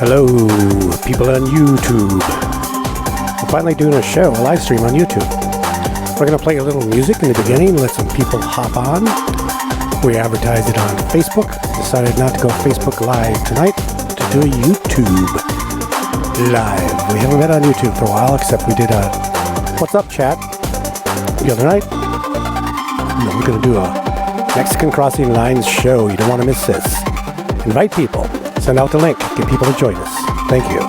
Hello, people on YouTube. We're finally doing a show, a live stream on YouTube. We're going to play a little music in the beginning, let some people hop on. We advertised it on Facebook. Decided not to go Facebook Live tonight, to do a YouTube Live. We haven't been on YouTube for a while, except we did a What's Up chat the other night. No, we're going to do a Mexican Crossing Lines show. You don't want to miss this. Invite people. Send out the link. Get people to join us. Thank you.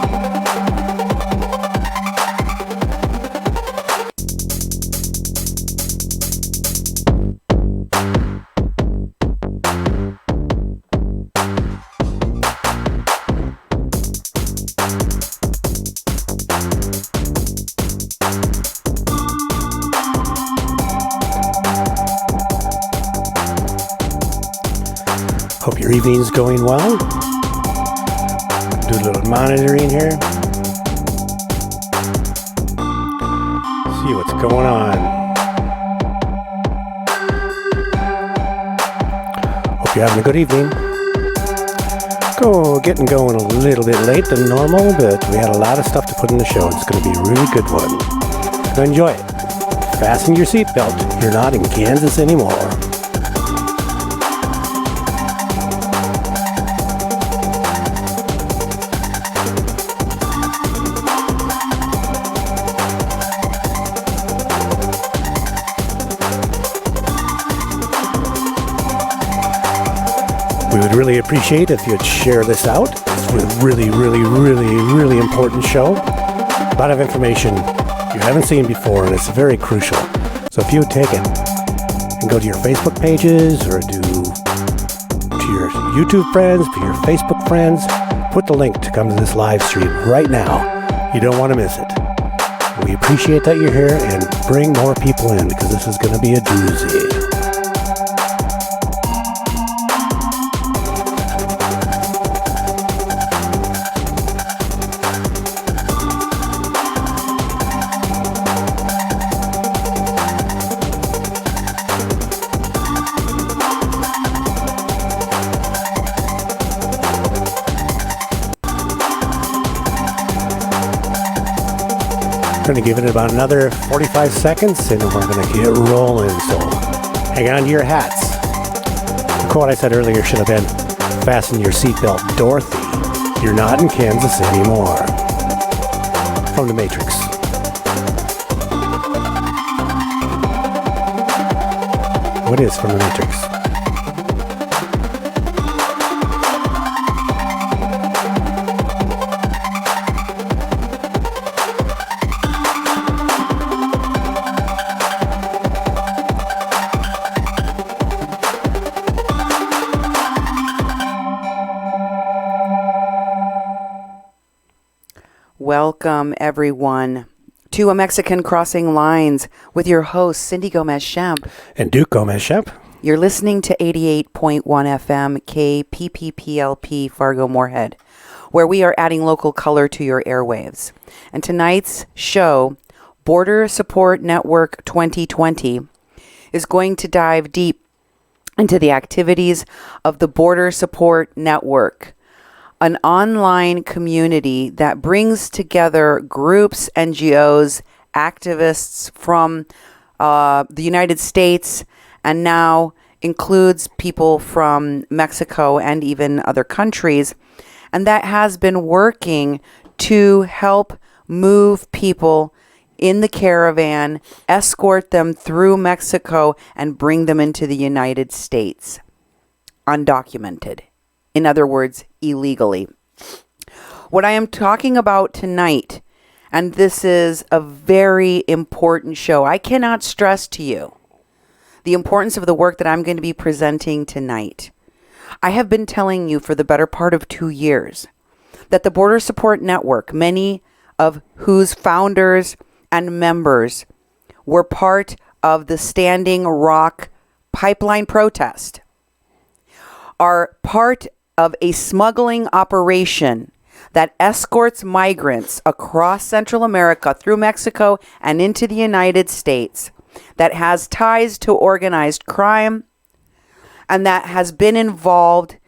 Hope your evening's going well. Do a little monitoring here. See what's going on. Hope you're having a good evening. Getting going a little bit late than normal, but we had a lot of stuff to put in the show. It's going to be a really good one. So enjoy it. Fasten your seatbelt. You're not in Kansas anymore. We would really appreciate if you'd share this out. It's a really important show. A lot of information you haven't seen before, and it's very crucial. So if you would take it and go to your Facebook pages or to your YouTube friends, to your Facebook friends, put the link to come to this live stream right now. You don't want to miss it. We appreciate that you're here, and bring more people in because this is going to be a doozy. Going to give it about another 45 seconds and we're going to get rolling, so hang on to your hats. The quote I said earlier should have been, fasten your seatbelt, Dorothy. You're not in Kansas anymore. From The Matrix. What is from The Matrix? Welcome, everyone, to A Mexican Crossing Lines with your host, Cindy Gomez-Schempp. And Duke Gomez-Schempp. You're listening to 88.1 FM KPPPLP Fargo-Moorhead, where we are adding local color to your airwaves. And tonight's show, Border Support Network 2020, is going to dive deep into the activities of the Border Support Network, an online community that brings together groups, NGOs, activists from the United States, and now includes people from Mexico and even other countries, and that has been working to help move people in the caravan, escort them through Mexico, and bring them into the United States, undocumented. In other words, illegally. What I am talking about tonight, and this is a very important show, I cannot stress to you the importance of the work that I'm going to be presenting tonight. I have been telling you for the better part of 2 years that the Border Support Network, many of whose founders and members were part of the Standing Rock pipeline protest, are part of a smuggling operation that escorts migrants across Central America through Mexico and into the United States, that has ties to organized crime, and that has been involved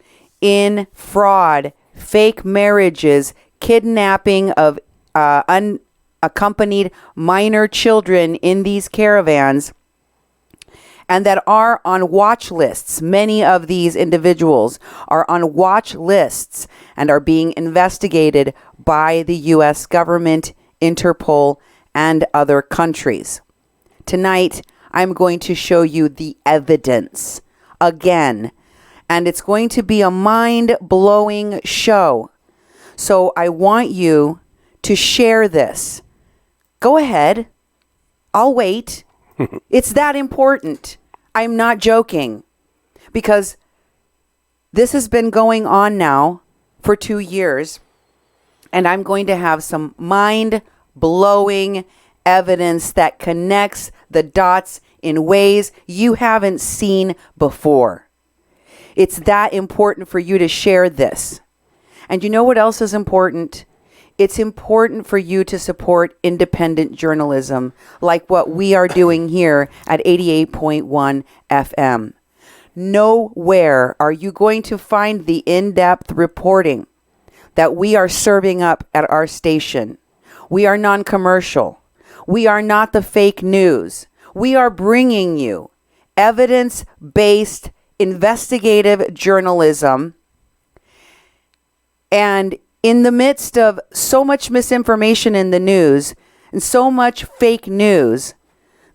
in fraud, fake marriages, kidnapping of unaccompanied minor children in these caravans, and that are on watch lists. Many of these individuals are on watch lists and are being investigated by the U.S. government, Interpol, and other countries. Tonight, I'm going to show you the evidence again, and it's going to be a mind-blowing show. So I want you to share this. Go ahead. I'll wait. It's that important. I'm not joking, because this has been going on now for 2 years, and I'm going to have some mind-blowing evidence that connects the dots in ways you haven't seen before. It's that important for you to share this. And you know what else is important? It's important for you to support independent journalism like what we are doing here at 88.1 FM. Nowhere are you going to find the in-depth reporting that we are serving up at our station. We are non-commercial. We are not the fake news. We are bringing you evidence-based investigative journalism. And in the midst of so much misinformation in the news and so much fake news,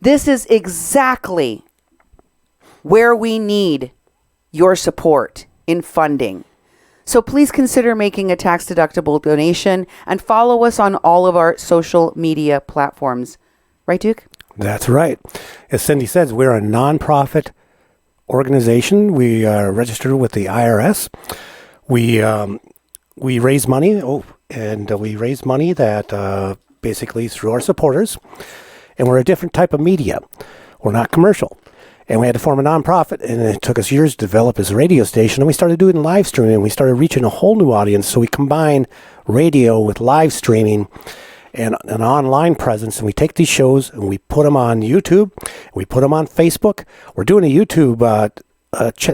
this is exactly where we need your support in funding. So please consider making a tax-deductible donation and follow us on all of our social media platforms. Right, Duke? That's right. As Cindy says, we're a nonprofit organization. We are registered with the IRS. We raise money, we raise money that basically through our supporters, and we're a different type of media. We're not commercial. And we had to form a nonprofit, and it took us years to develop as a radio station, and we started doing live streaming, and we started reaching a whole new audience. So we combined radio with live streaming and an online presence, and we take these shows and we put them on YouTube, and we put them on Facebook. We're doing a YouTube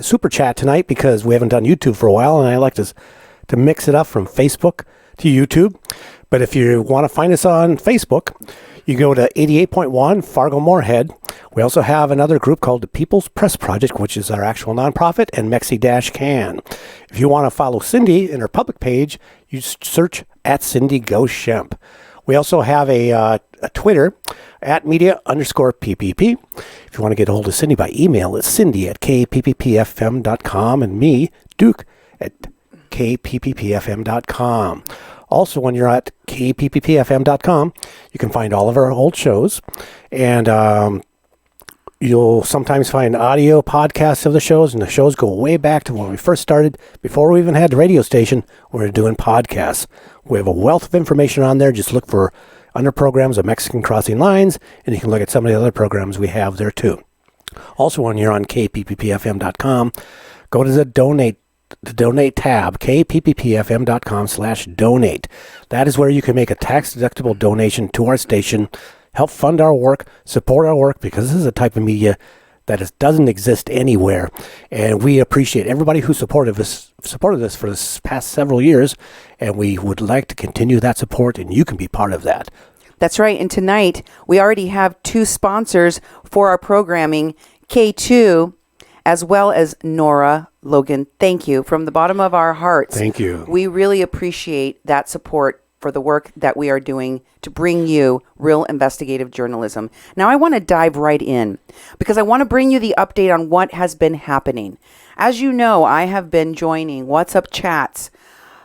super chat tonight because we haven't done YouTube for a while, and I like to mix it up from Facebook to YouTube. But if you want to find us on Facebook, you go to 88.1 Fargo Moorhead. We also have another group called the People's Press Project, which is our actual nonprofit, and Mexi-Can. If you want to follow Cindy in her public page, you search at Cindy Gomez-Schempp. We also have a Twitter at media_PPP. If you want to get a hold of Cindy by email, it's cindy@kpppfm.com, and me, Duke, at kpppfm.com. Also, when you're at kpppfm.com, you can find all of our old shows, and you'll sometimes find audio podcasts of the shows, and the shows go way back to when we first started. Before we even had the radio station, we were doing podcasts. We have a wealth of information on there. Just look for under programs of Mexican Crossing Lines, and you can look at some of the other programs we have there too. Also, when you're on kpppfm.com, go to the donate tab, kpppfm.com/donate. That is where you can make a tax-deductible donation to our station, help fund our work, support our work, because this is a type of media that doesn't exist anywhere. And we appreciate everybody who supported this for this past several years, and we would like to continue that support, and you can be part of that. That's right. And tonight, we already have 2 sponsors for our programming, K2, as well as Nora Logan. Thank you from the bottom of our hearts. Thank you. We really appreciate that support for the work that we are doing to bring you real investigative journalism. Now I want to dive right in because I want to bring you the update on what has been happening. As you know, I have been joining WhatsApp chats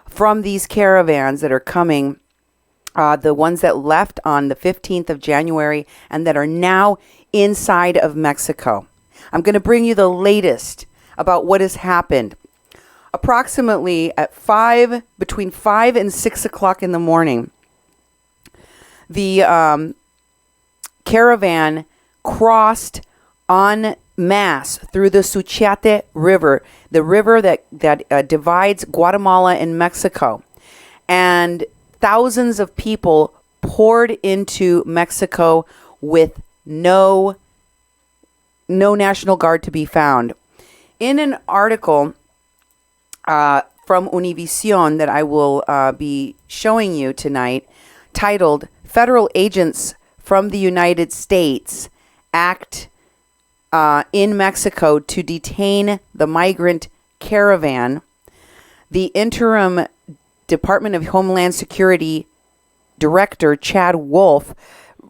from these caravans that are coming, the ones that left on the 15th of January and that are now inside of Mexico. I'm going to bring you the latest about what has happened. Approximately at between 5 and 6 o'clock in the morning, the caravan crossed en masse through the Suchiate River, the river that divides Guatemala and Mexico. And thousands of people poured into Mexico with no National Guard to be found. In an article from Univision that I will be showing you tonight, titled Federal Agents from the United States Act in Mexico to Detain the Migrant Caravan. The interim Department of Homeland Security Director, Chad Wolf,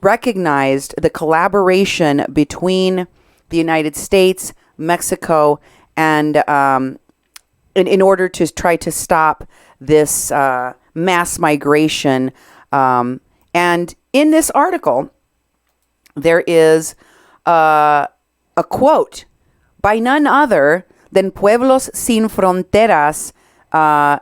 recognized the collaboration between the United States, Mexico, and in order to try to stop this mass migration. And in this article, there is a quote by none other than Pueblos Sin Fronteras, Irineo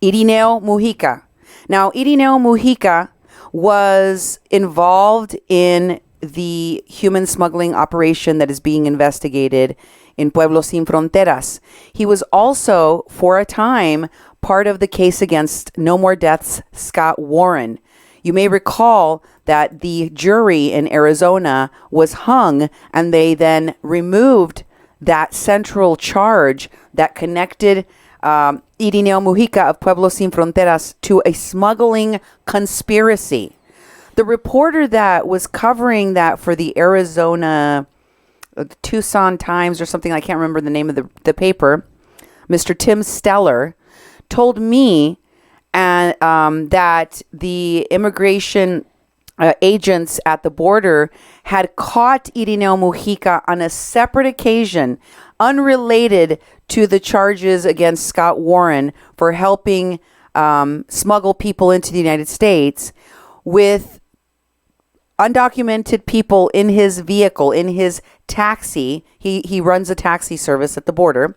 Mujica. Now, Irineo Mujica was involved in the human smuggling operation that is being investigated in Pueblos Sin Fronteras. He was also, for a time, part of the case against No More Deaths Scott Warren. You may recall that the jury in Arizona was hung, and they then removed that central charge that connected Irineo Mujica of Pueblos Sin Fronteras to a smuggling conspiracy. The reporter that was covering that for the Arizona Tucson Times or something, I can't remember the name of the paper, Mr. Tim Steller, told me that the immigration agents at the border had caught Irineo Mujica on a separate occasion, unrelated to the charges against Scott Warren for helping smuggle people into the United States, with undocumented people in his vehicle, in his taxi. He runs a taxi service at the border,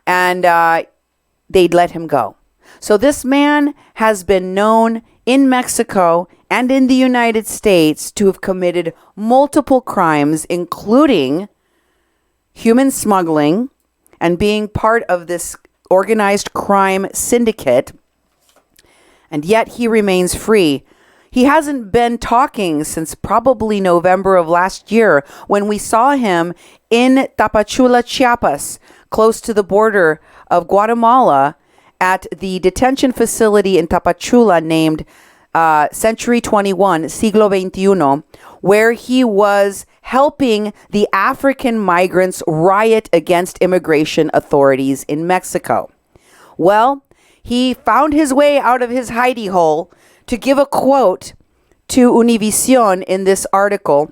and they'd let him go. So this man has been known in Mexico and in the United States to have committed multiple crimes, including human smuggling and being part of this organized crime syndicate. And yet he remains free. He hasn't been talking since probably November of last year, when we saw him in Tapachula, Chiapas, close to the border of Guatemala, at the detention facility in Tapachula named Century 21, Siglo XXI, where he was helping the African migrants riot against immigration authorities in Mexico. Well, he found his way out of his hidey hole to give a quote to Univision in this article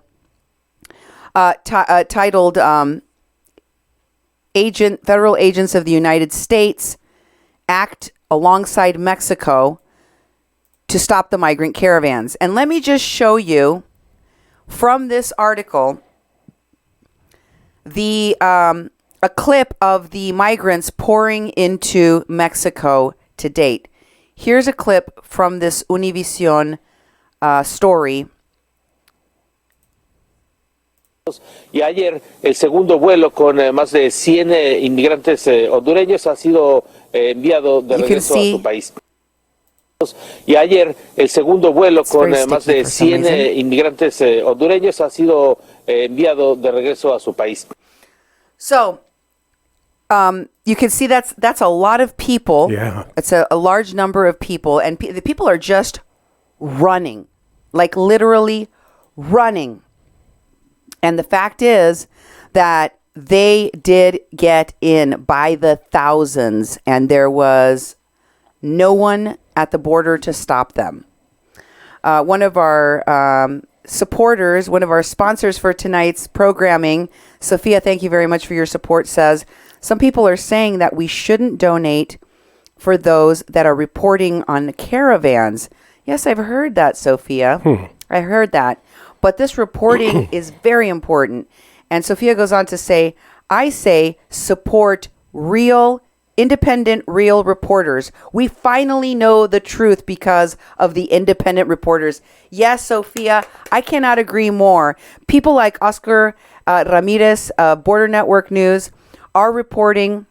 titled Federal Agents of the United States Act alongside Mexico to stop the migrant caravans. And let me just show you from this article a clip of the migrants pouring into Mexico to date. Here's a clip from this Univision story. Y ayer el segundo vuelo con más de 100 inmigrantes hondureños ha sido enviado de regreso a su país. Y ayer el segundo vuelo con más de 100 inmigrantes hondureños ha sido enviado de regreso a su país. So, you can see that's a lot of people. Yeah. It's a large number of people, and the people are just running, like literally running. And the fact is that they did get in by the thousands, and there was no one at the border to stop them. One of our supporters, one of our sponsors for tonight's programming, Sophia, thank you very much for your support, says, some people are saying that we shouldn't donate for those that are reporting on caravans. Yes, I've heard that, Sophia. I heard that. But this reporting is very important. And Sophia goes on to say, I say support real, independent, real reporters. We finally know the truth because of the independent reporters. Yes, Sophia, I cannot agree more. People like Oscar Ramirez, Border Network News, are reporting,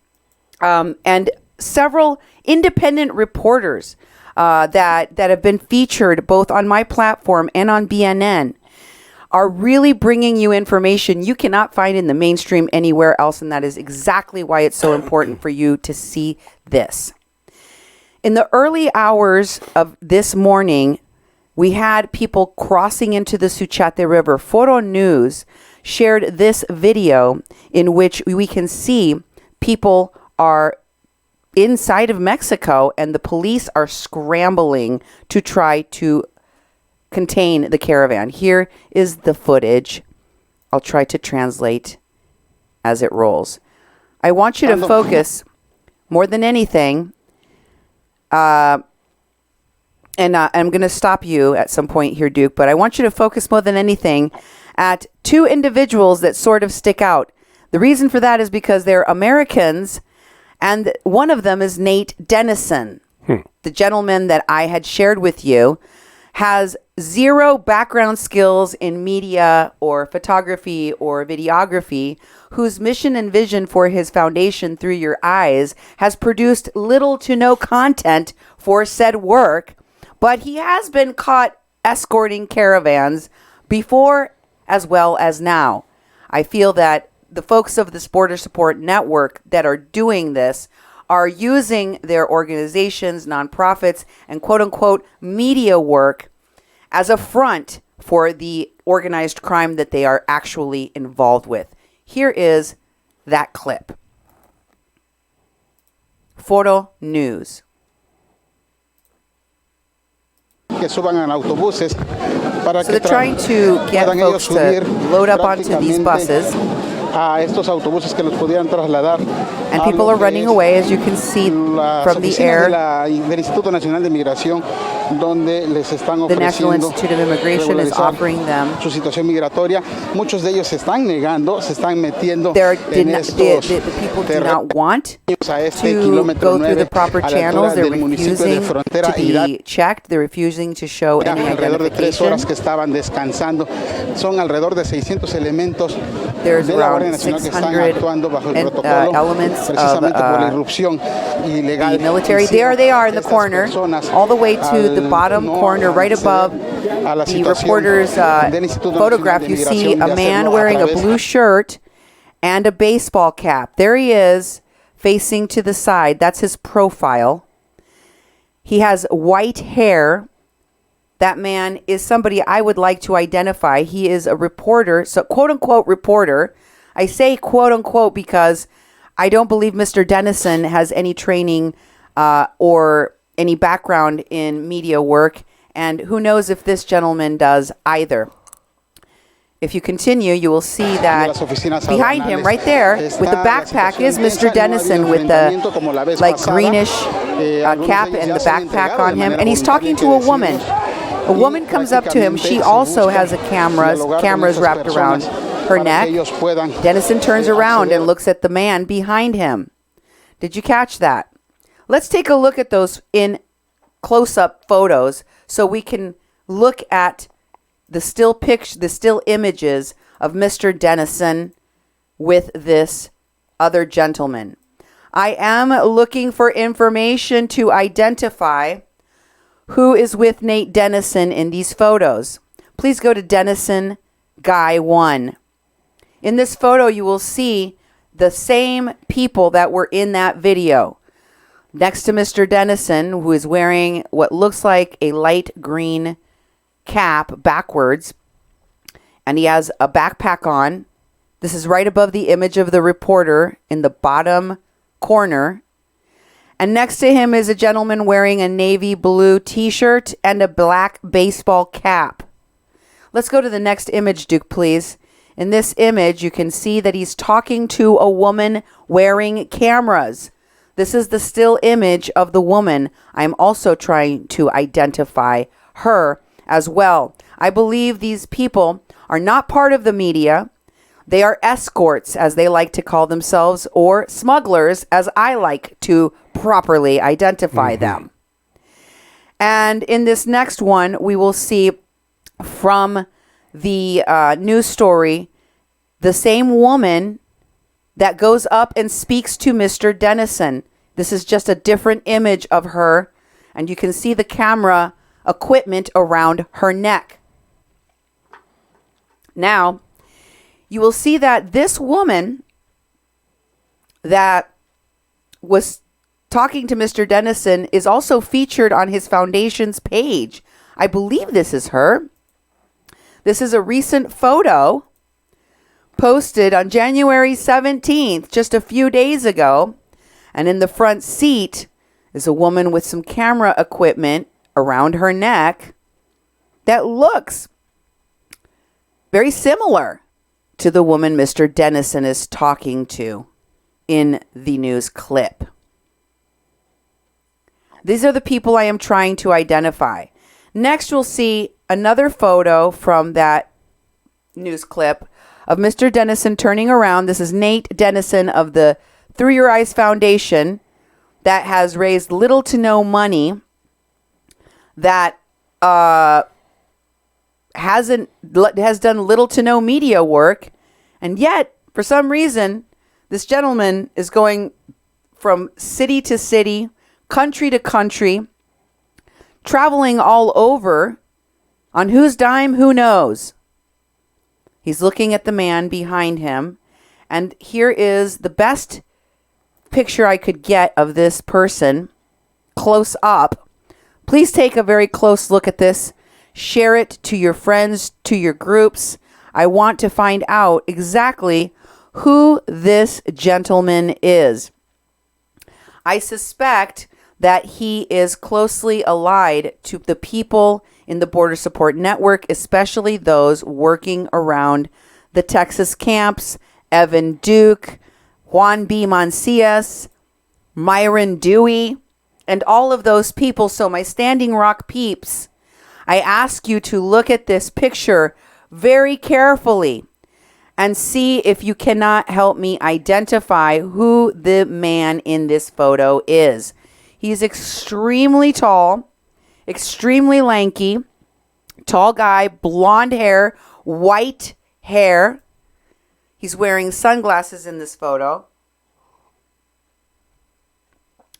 and several independent reporters that have been featured both on my platform and on BNN are really bringing you information you cannot find in the mainstream anywhere else, and that is exactly why it's so important for you to see this. In the early hours of this morning, we had people crossing into the Suchate River. Foro News shared this video in which we can see people are inside of Mexico and the police are scrambling to try to contain the caravan. Here is the footage. I'll try to translate as it rolls. I want you to focus more than anything. And I'm going to stop you at some point here, Duke, but I want you to focus more than anything at two individuals that sort of stick out. The reason for that is because they're Americans, and one of them is Nate Dennison. The gentleman that I had shared with you has zero background skills in media or photography or videography, whose mission and vision for his foundation, Through Your Eyes, has produced little to no content for said work, but he has been caught escorting caravans before as well as now. I feel that the folks of this Border Support Network that are doing this are using their organizations, nonprofits, and quote-unquote media work as a front for the organized crime that they are actually involved with. Here is that clip. Foro News. So they're trying to get folks to load up onto these buses. And people are running away, as you can see from the air. The National Institute of Immigration is offering them. The people do not want to go through the proper channels. They're refusing to be checked. They're refusing to show any identification. There's around 600 elements of the military. There they are in the corner, all the way to the bottom corner, right above the reporter's photograph. You see a man wearing a blue shirt and a baseball cap. There he is, facing to the side. That's his profile. He has white hair. That man is somebody I would like to identify. He is a reporter, so quote-unquote reporter. I say quote-unquote because I don't believe Mr. Dennison has any training or any background in media work, and who knows if this gentleman does either. If you continue, you will see that behind him, right there, with the backpack, is Mr. Dennison with the greenish cap and the backpack on him, and he's talking to a woman. A woman comes up to him. She also has cameras wrapped around her neck. Dennison turns around and looks at the man behind him. Did you catch that? Let's take a look at those in close-up photos so we can look at the still images of Mr. Dennison with this other gentleman. I am looking for information to identify who is with Nate Dennison in these photos. Please go to Dennison Guy 1. In this photo, you will see the same people that were in that video. Next to Mr. Dennison, who is wearing what looks like a light green cap backwards, and he has a backpack on. This is right above the image of the reporter in the bottom corner. And next to him is a gentleman wearing a navy blue t-shirt and a black baseball cap. Let's go to the next image, Duke, please. In this image, you can see that he's talking to a woman wearing cameras. This is the still image of the woman. I'm also trying to identify her as well. I believe these people are not part of the media. They are escorts, as they like to call themselves, or smugglers, as I like to properly identify them. And in this next one, we will see from the news story, the same woman that goes up and speaks to Mr. Dennison. This is just a different image of her, and you can see the camera equipment around her neck. Now, you will see that this woman that was talking to Mr. Dennison is also featured on his foundation's page. I believe this is her. This is a recent photo posted on January 17th, just a few days ago. And in the front seat is a woman with some camera equipment around her neck that looks very similar to the woman Mr. Dennison is talking to in the news clip. These are the people I am trying to identify. Next, we'll see another photo from that news clip of Mr. Dennison turning around. This is Nate Dennison of the Through Your Eyes Foundation that has raised little to no money, that has done little to no media work, and yet, for some reason, this gentleman is going from city to city, country to country, traveling all over. On whose dime, who knows? He's looking at the man behind him, and here is the best picture I could get of this person close up. Please take a very close look at this. Share it to your friends, to your groups. I want to find out exactly who this gentleman is. I suspect that he is closely allied to the people in the Border Support Network, especially those working around the Texas camps, Evan Duke, Juan B. Mancias, Myron Dewey, and all of those people. So my Standing Rock peeps, I ask you to look at this picture very carefully and see if you cannot help me identify who the man in this photo is. He's extremely tall, extremely lanky, tall guy, blonde hair, white hair. He's wearing sunglasses in this photo.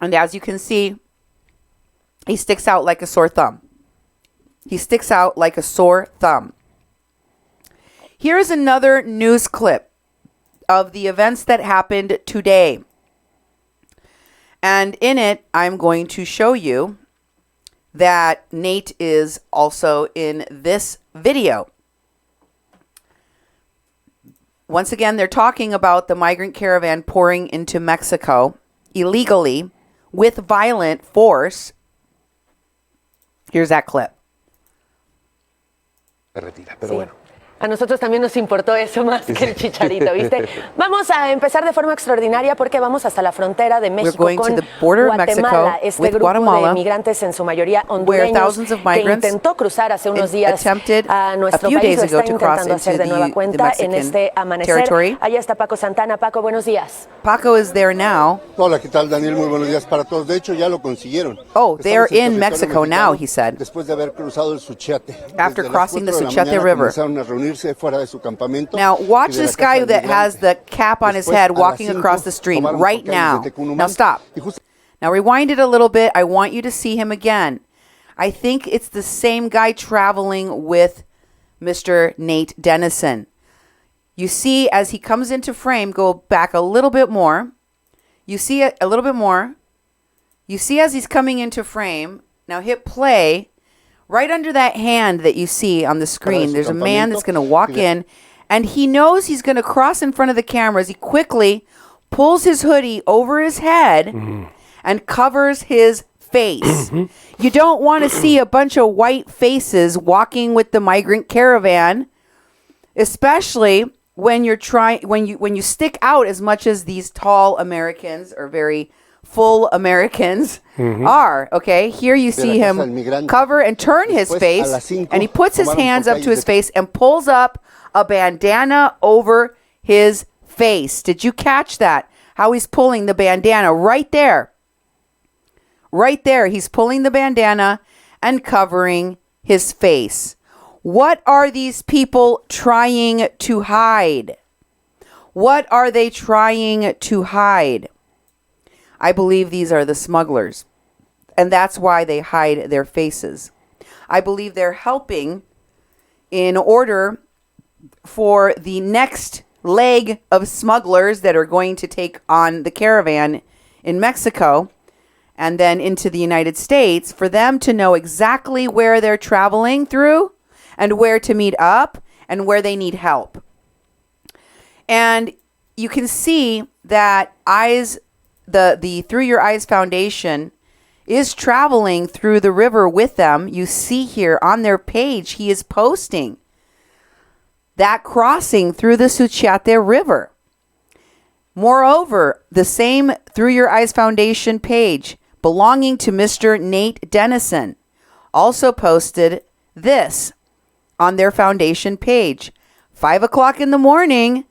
And as you can see, he sticks out like a sore thumb. He sticks out like a sore thumb. Here is another news clip of the events that happened today. And in it, I'm going to show you that Nate is also in this video. Once again, they're talking about the migrant caravan pouring into Mexico illegally with violent force. Here's that clip. Pero bueno. A nosotros también nos importó eso más que el chicharito, ¿viste? Vamos a empezar de forma extraordinaria porque vamos hasta la frontera de México con Guatemala. Este grupo de migrantes, en su mayoría hondureños, que intentó cruzar hace unos días a nuestro país, lo está intentando hacer de nueva cuenta en este amanecer. Allá está Paco Santana. Paco, buenos días. Paco is there now. Hola, ¿qué tal, Daniel? Muy buenos días para todos. De hecho, ya lo consiguieron. Oh, they're in Mexico now, he said. Después de haber cruzado el Suchiate. After crossing the Suchiate River. Now watch this guy that has the cap on his head walking across the street right now. Now stop. Now rewind it a little bit. I want you to see him again. I think it's the same guy traveling with Mr. Nate Dennison. You see as he comes into frame, go back a little bit more. You see it a little bit more. You see as he's coming into frame. Now hit play. Right under that hand that you see on the screen, there's a man that's going to walk in, and he knows he's going to cross in front of the cameras. He quickly pulls his hoodie over his head and covers his face. You don't want to see a bunch of white faces walking with the migrant caravan, especially when you're when you stick out as much as these tall Americans or very full Americans are. Okay, here you see him cover and turn his face, and he puts his hands up to his face and pulls up a bandana over his face. Did you catch that? How he's pulling the bandana right there. Right there, he's pulling the bandana and covering his face. What are these people trying to hide? What are they trying to hide? I believe these are the smugglers, and that's why they hide their faces. I believe they're helping in order for the next leg of smugglers that are going to take on the caravan in Mexico. and then into the United States, for them to know exactly where they're traveling through and where to meet up and where they need help. And you can see that the Through Your Eyes Foundation is traveling through the river with them. You see here on their page, he is posting that crossing through the Suchiate River. Moreover, the same Through Your Eyes Foundation page belonging to Mr. Nate Dennison also posted this on their foundation page. 5 o'clock in the morning,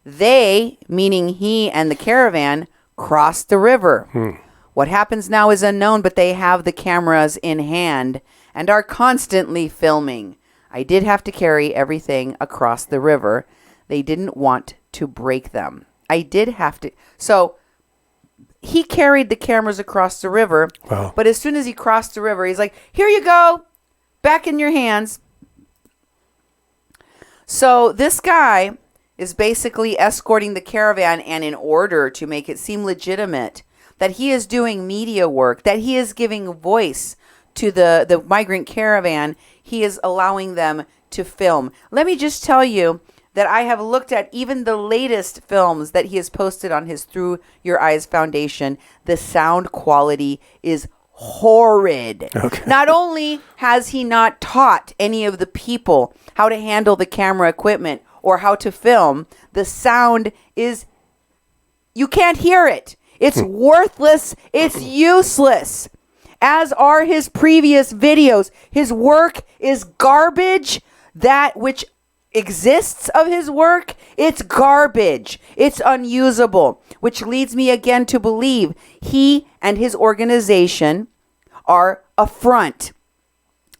they, meaning he and the caravan, crossed the river. What happens now is unknown, but they have the cameras in hand and are constantly filming. I did have to carry everything across the river. They didn't want to break them. I did have to. So he carried the cameras across the river. Wow. But as soon as he crossed the river, he's like, here you go. Back in your hands. So this guy is basically escorting the caravan, and in order to make it seem legitimate that he is doing media work, that he is giving voice to the migrant caravan, he is allowing them to film. Let me just tell you that I have looked at even the latest films that he has posted on his Through Your Eyes Foundation. The sound quality is horrid. Okay. Not only has he not taught any of the people how to handle the camera equipment or how to film, the sound is, you can't hear it. It's worthless. It's useless. As are his previous videos. His work is garbage. That which exists of his work, it's garbage. It's unusable, which leads me again to believe he and his organization are a front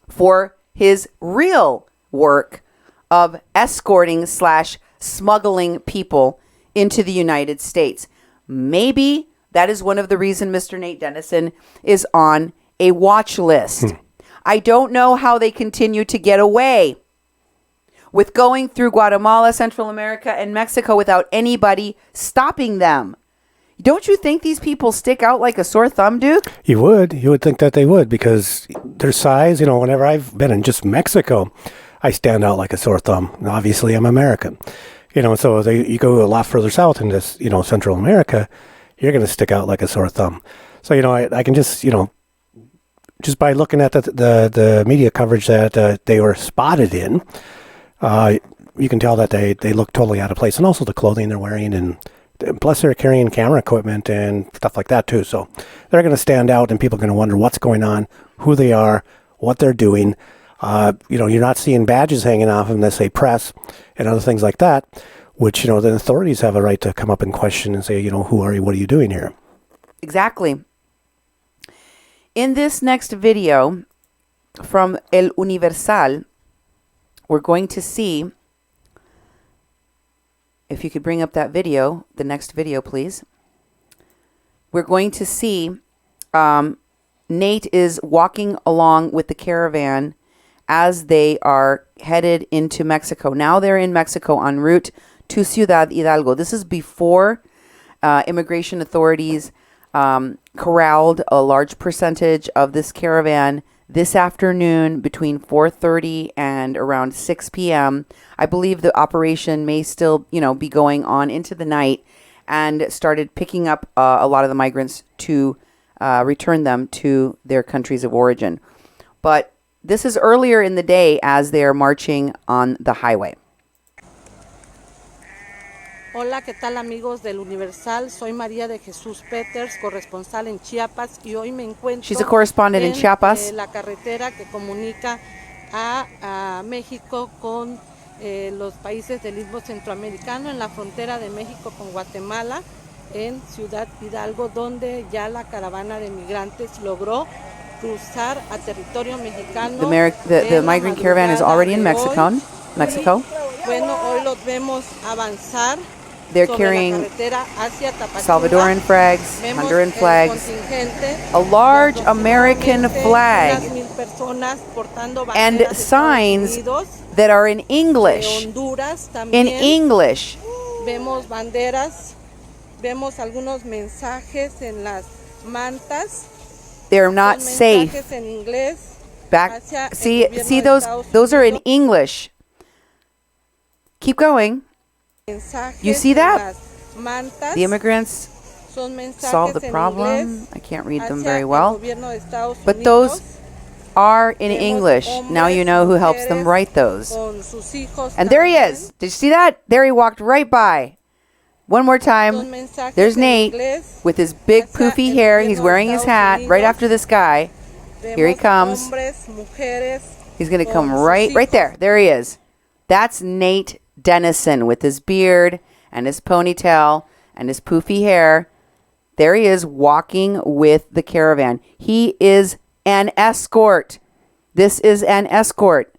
for his real work of escorting / smuggling people into the United States. Maybe that is one of the reasons Mr. Nate Dennison is on a watch list. I don't know how they continue to get away with going through Guatemala, Central America, and Mexico without anybody stopping them. Don't you think these people stick out like a sore thumb, Duke? You would think that they would, because their size, whenever I've been in just Mexico, I stand out like a sore thumb. And obviously, I'm American. So you go a lot further south in this, Central America, you're going to stick out like a sore thumb. So, I can just, just by looking at the media coverage that they were spotted in, you can tell that they look totally out of place. And also the clothing they're wearing, and plus they're carrying camera equipment and stuff like that too. So they're going to stand out, and people are going to wonder what's going on, who they are, what they're doing. You're not seeing badges hanging off them that say press and other things like that, which, the authorities have a right to come up and question and say, who are you? What are you doing here? Exactly. In this next video from El Universal, we're going to see, if you could bring up that video, the next video, please. We're going to see Nate is walking along with the caravan as they are headed into Mexico. Now they're in Mexico en route to Ciudad Hidalgo. This is before immigration authorities corralled a large percentage of this caravan this afternoon between 4:30 and around 6 p.m. I believe the operation may still, be going on into the night, and started picking up a lot of the migrants to return them to their countries of origin. But this is earlier in the day as they're marching on the highway. Hola, ¿qué tal amigos del Universal? Soy María de Jesús Peters, corresponsal en Chiapas, y hoy me encuentro She's a correspondent in Chiapas. La carretera que comunica a México con los países del Istmo Centroamericano, en la frontera de México con Guatemala, en Ciudad Hidalgo, donde ya la caravana de migrantes logró cruzar a territorio mexicano. The migrant caravan is already in Mexico. Bueno, hoy los vemos avanzar. They're carrying Salvadoran flags, Honduran flags, a large American flag, and signs that are in English. In English. Vemos banderas, vemos algunos mensajes en las mantas. They're not safe. En inglés. Back. See those are in English. Keep going. You see that? The immigrants solve the problem. I can't read them very well. But those are in English. Now you know who helps them write those. And there he is. Did you see that? There he walked right by. One more time. There's Nate with his big poofy hair. He's wearing his hat right after this guy. Here he comes. He's going to come right there. There he is. That's Nate Dennison with his beard and his ponytail and his poofy hair. There he is walking with the Caravan. He is an escort. This is an escort.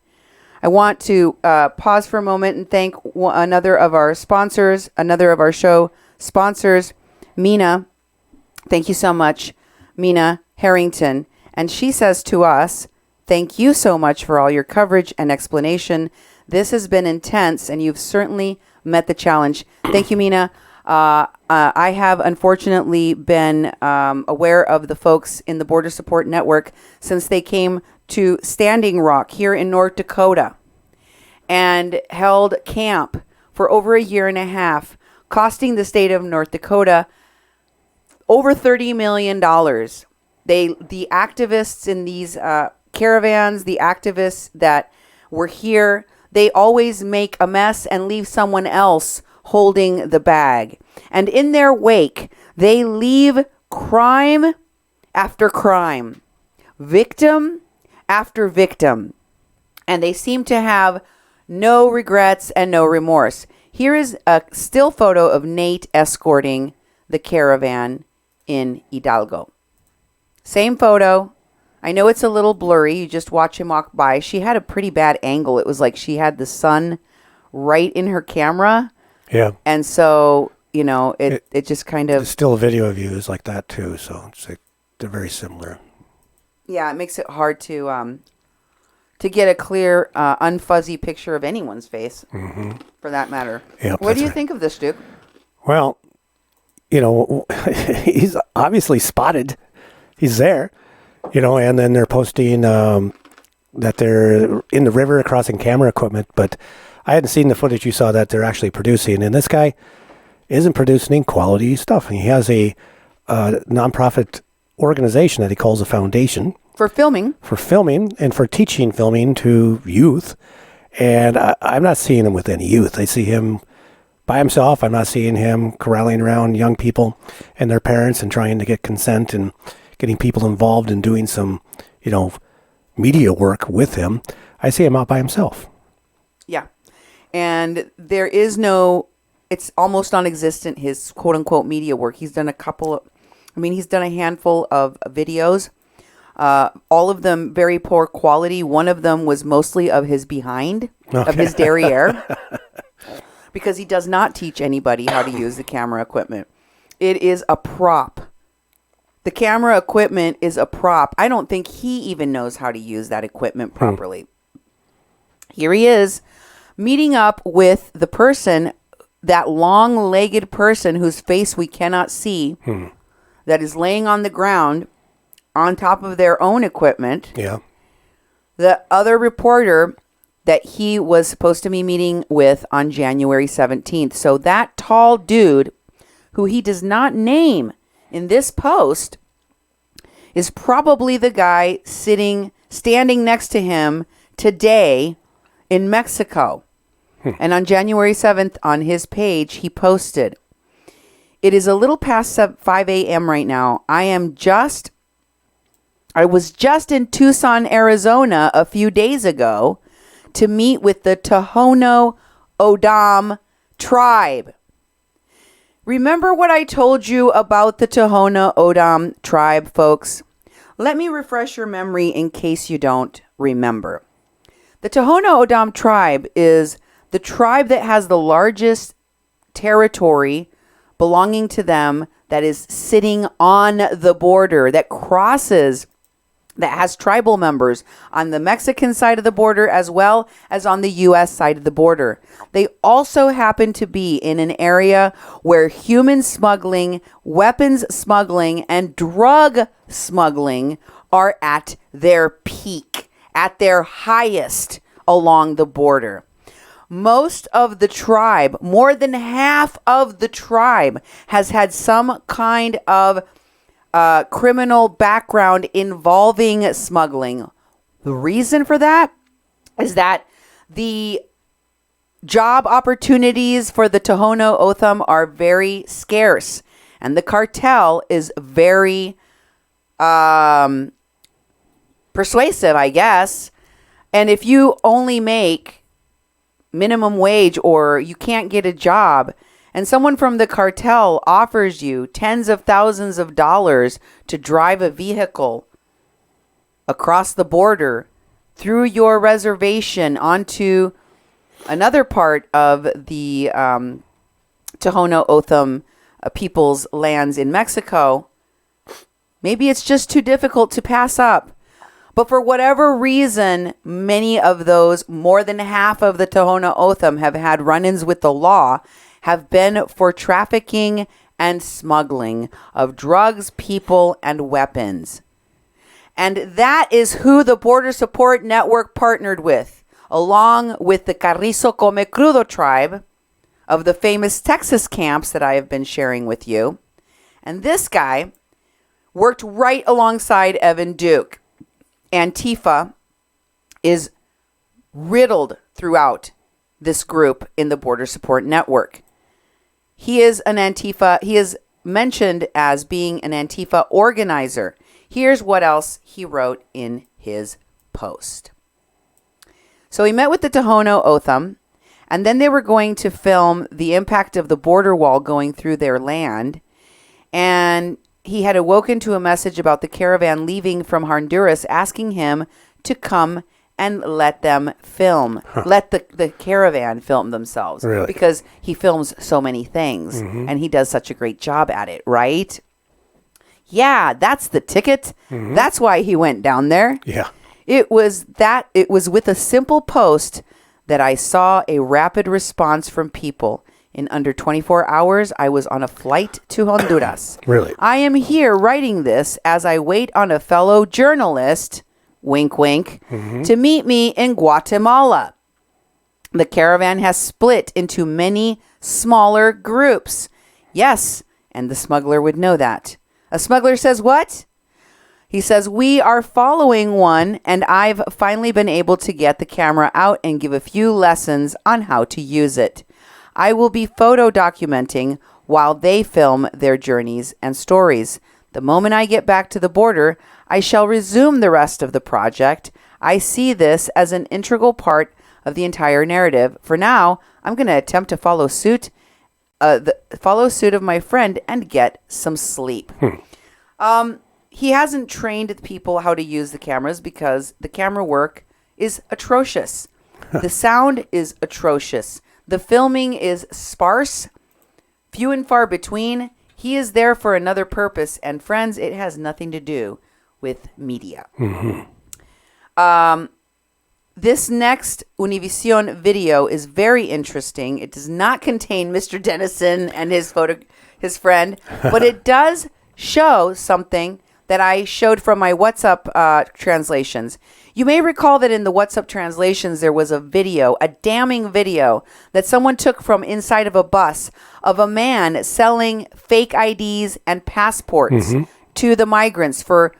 I want to pause for a moment and thank another of our sponsors, another of our show sponsors, Mina. Thank you so much, Mina Harrington. And she says to us, thank you so much for all your coverage and explanation. This has been intense, and you've certainly met the challenge. Thank you, Mina. I have unfortunately been aware of the folks in the Border Support Network since they came to Standing Rock here in North Dakota and held camp for over a year and a half, costing the state of North Dakota over $30 million. The activists in these caravans, the activists that were here, they always make a mess and leave someone else holding the bag. And in their wake, they leave crime after crime, victim after victim. And they seem to have no regrets and no remorse. Here is a still photo of Nate escorting the Caravan in Hidalgo. Same photo. I know it's a little blurry. You just watch him walk by. She had a pretty bad angle. It was like she had the sun right in her camera. Yeah. And so, you know, it just kind of... There's still a video of you is like that too. So it's like they're very similar. Yeah, it makes it hard to get a clear, unfuzzy picture of anyone's face, for that matter. Yep, what do you think of this, Duke? Well, you know, he's obviously spotted. He's there, you know, and then they're posting that they're in the river crossing camera equipment, but I hadn't seen the footage you saw that they're actually producing, and this guy isn't producing quality stuff. He has a nonprofit organization that he calls a foundation. For filming and for teaching filming to youth, and I'm not seeing him with any youth. I see him by himself. I'm not seeing him corralling around young people and their parents and trying to get consent and getting people involved in doing some, you know, media work with him. I see him out by himself. Yeah. And there is it's almost non-existent, his quote unquote media work. He's done he's done a handful of videos, all of them very poor quality. One of them was mostly of his behind, of his derriere, because he does not teach anybody how to use the camera equipment. It is a prop. The camera equipment is a prop. I don't think he even knows how to use that equipment properly. Here he is, meeting up with the person, that long-legged person whose face we cannot see, that is laying on the ground on top of their own equipment. Yeah. The other reporter that he was supposed to be meeting with on January 17th. So that tall dude, who he does not name in this post, is probably the guy standing next to him today in Mexico. And on January 7th, on his page, he posted, "It is a little past 5 a.m. right now. I was just in Tucson, Arizona a few days ago to meet with the Tohono O'odham tribe." Remember what I told you about the Tohono O'odham tribe, folks? Let me refresh your memory in case you don't remember. The Tohono O'odham tribe is the tribe that has the largest territory belonging to them that is sitting on the border, that crosses that has tribal members on the Mexican side of the border as well as on the U.S. side of the border. They also happen to be in an area where human smuggling, weapons smuggling, and drug smuggling are at their peak, at their highest along the border. Most of the tribe, more than half of the tribe, has had some kind of criminal background involving smuggling. The reason for that is that the job opportunities for the Tohono O'odham are very scarce, and the cartel is very persuasive, I guess. And if you only make minimum wage or you can't get a job, and someone from the cartel offers you tens of thousands of dollars to drive a vehicle across the border through your reservation onto another part of the Tohono O'odham people's lands in Mexico, maybe it's just too difficult to pass up. But for whatever reason, many of those, more than half of the Tohono O'odham, have had run-ins with the law, have been for trafficking and smuggling of drugs, people, and weapons. And that is who the Border Support Network partnered with, along with the Carrizo Come Crudo tribe of the famous Texas camps that I have been sharing with you. And this guy worked right alongside Evan Duke. Antifa is riddled throughout this group in the Border Support Network. He is an Antifa. He is mentioned as being an Antifa organizer. Here's what else he wrote in his post. So he met with the Tohono O'odham, and then they were going to film the impact of the border wall going through their land. And he had awoken to a message about the caravan leaving from Honduras, asking him to come and let them film. Let the caravan film themselves. Really? Because he films so many things, and he does such a great job at it, right? Yeah, that's the ticket. That's why he went down there. Yeah. It was with a simple post that I saw a rapid response from people. In under 24 hours, I was on a flight to Honduras. Really? I am here writing this as I wait on a fellow journalist, wink, wink, to meet me in Guatemala. The caravan has split into many smaller groups. Yes, and the smuggler would know that. A smuggler says what? He says, we are following one, and I've finally been able to get the camera out and give a few lessons on how to use it. I will be photo documenting while they film their journeys and stories. The moment I get back to the border, I shall resume the rest of the project. I see this as an integral part of the entire narrative. For now, I'm going to attempt to follow suit of my friend and get some sleep. He hasn't trained people how to use the cameras because the camera work is atrocious. The sound is atrocious. The filming is sparse, few and far between. He is there for another purpose, and friends, it has nothing to do with media. This next Univision video is very interesting. It does not contain Mr. Dennison and his friend, but it does show something that I showed from my WhatsApp translations. You may recall that in the WhatsApp translations, there was a video, a damning video that someone took from inside of a bus of a man selling fake IDs and passports to the migrants for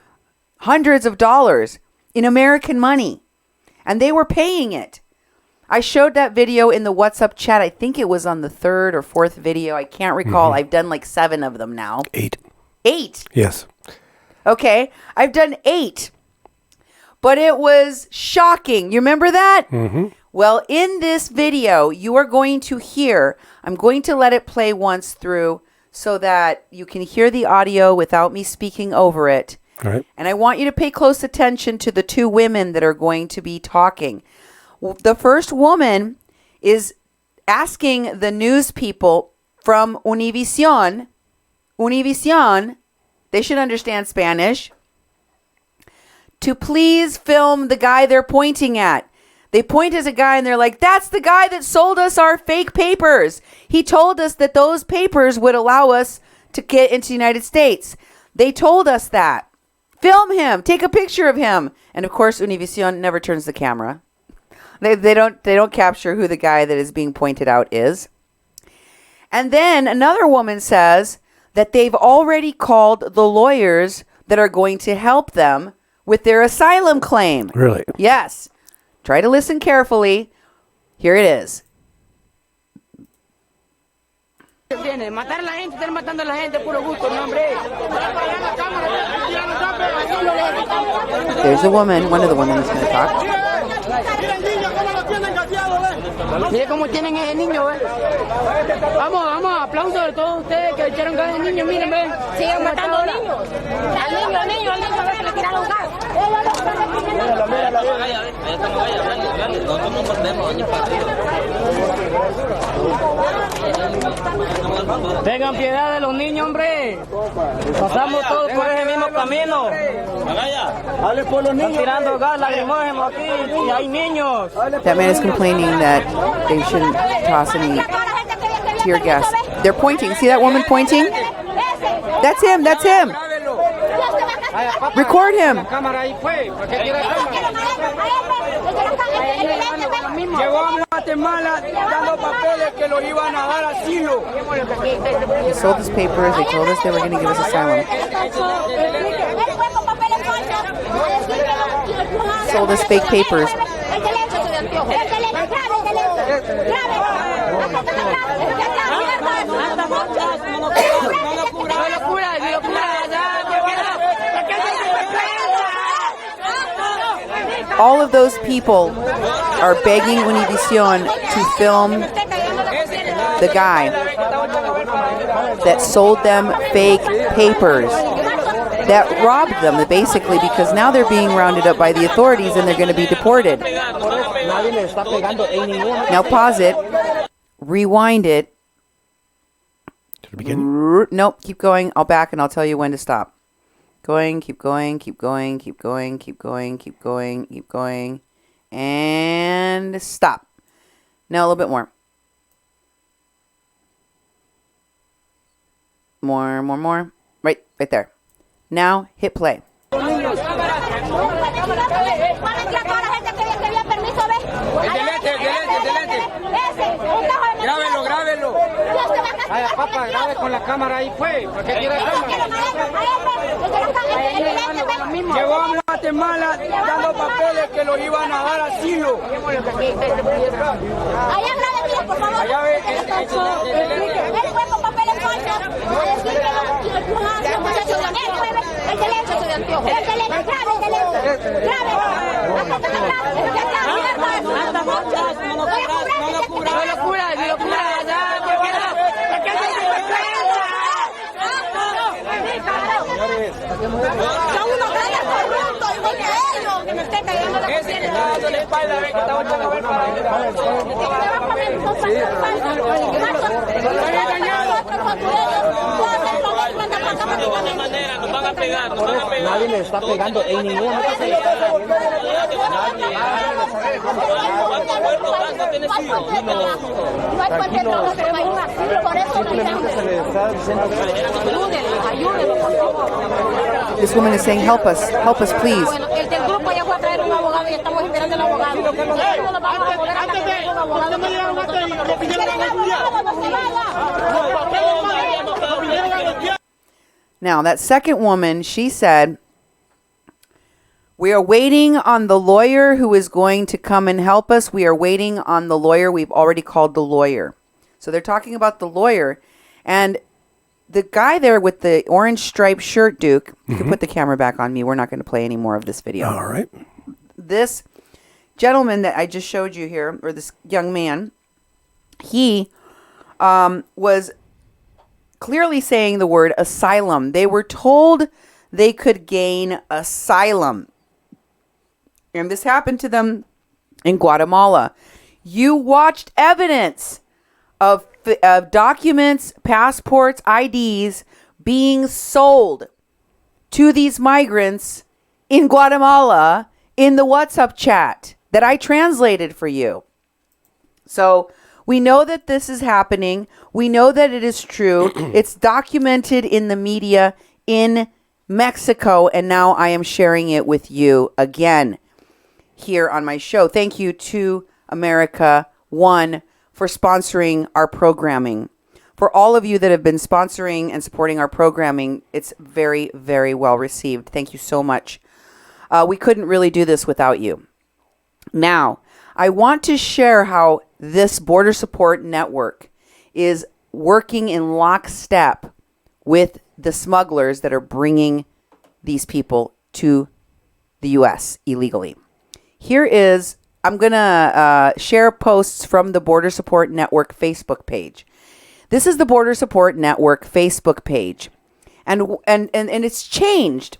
hundreds of dollars in American money. And they were paying it. I showed that video in the WhatsApp chat. I think it was on the third or fourth video. I can't recall. I've done like 7 of them now. 8. 8? Yes. Okay. I've done 8. But it was shocking. You remember that? Well, in this video, you are going to hear, I'm going to let it play once through so that you can hear the audio without me speaking over it. All right. And I want you to pay close attention to the 2 women that are going to be talking. The first woman is asking the news people from Univision, they should understand Spanish, to please film the guy they're pointing at. They point as a guy and they're like, that's the guy that sold us our fake papers. He told us that those papers would allow us to get into the United States. They told us that. Film him. Take a picture of him. And of course, Univision never turns the camera. They don't capture who the guy that is being pointed out is. And then another woman says that they've already called the lawyers that are going to help them with their asylum claim. Really? Yes. Try to listen carefully. Here it is. There's a woman, one of the women is going to talk. Mire cómo tienen ese niño, ¿eh? Vamos, aplauso de todos ustedes que echaron gas al niño, miren, ¿ven? Siguen matando niños. Al niño, que le tiraron gas. Tengan piedad de los niños, hombre. Pasamos todos por ese mismo camino. Hable por los niños. Están tirando gas lacrimógeno aquí y hay niños. That man is complaining that they shouldn't toss any tear gas. They're pointing. See that woman pointing? That's him. That's him. Record him. Llegó a Guatemala dando papeles que lo iban a dar asilo. They sold us papers. They told us they were going to give us asylum. Sold us fake papers. All of those people are begging Univision to film the guy that sold them fake papers, that robbed them, basically, because now they're being rounded up by the authorities and they're going to be deported. Now pause it, rewind it. To the beginning? Nope, keep going. I'll back and I'll tell you when to stop. Going, keep going, keep going, keep going, keep going, keep going, keep going, and stop. Now a little bit more. More. Right there. Now hit play. Grábelo. Ay, papá, grabe con la cámara ahí, pues. ¿Por qué quiere cámara? Llegó a Guatemala dando papeles que lo iban a dar asilo. Allá grabe, mira, por favor. Allá ve. Él fue con papeles falsos. A decir que los muchachos de anteojos. El de lente de anteojos. El de lente, grabe. No lo cura. Son unos grandes corruptos, igual que ellos, que me estén cayendo la ese que está dando la espalda, ve que está echando vuelta. Nos van a pegar. Nadie le está pegando, en ningún momento se le está cayendo. This woman is saying, help us, please. El del grupo ya fue a traer un abogado y estamos esperando el abogado. Now, that second woman, she said, we are waiting on the lawyer who is going to come and help us. We are waiting on the lawyer. We've already called the lawyer. So they're talking about the lawyer. And the guy there with the orange striped shirt, Duke, you can put the camera back on me. We're not going to play any more of this video. All right. This gentleman that I just showed you here, or this young man, he was clearly saying the word asylum. They were told they could gain asylum. And this happened to them in Guatemala. You watched evidence of documents, passports, IDs being sold to these migrants in Guatemala in the WhatsApp chat that I translated for you. So we know that this is happening. We know that it is true. It's documented in the media in Mexico, and now I am sharing it with you again here on my show. Thank you to America One for sponsoring our programming. For all of you that have been sponsoring and supporting our programming, it's very, very well received. Thank you so much. We couldn't really do this without you. Now, I want to share how this border support network is working in lockstep with the smugglers that are bringing these people to the U.S. illegally. I'm going to share posts from the Border Support Network Facebook page. This is the Border Support Network Facebook page. And it's changed.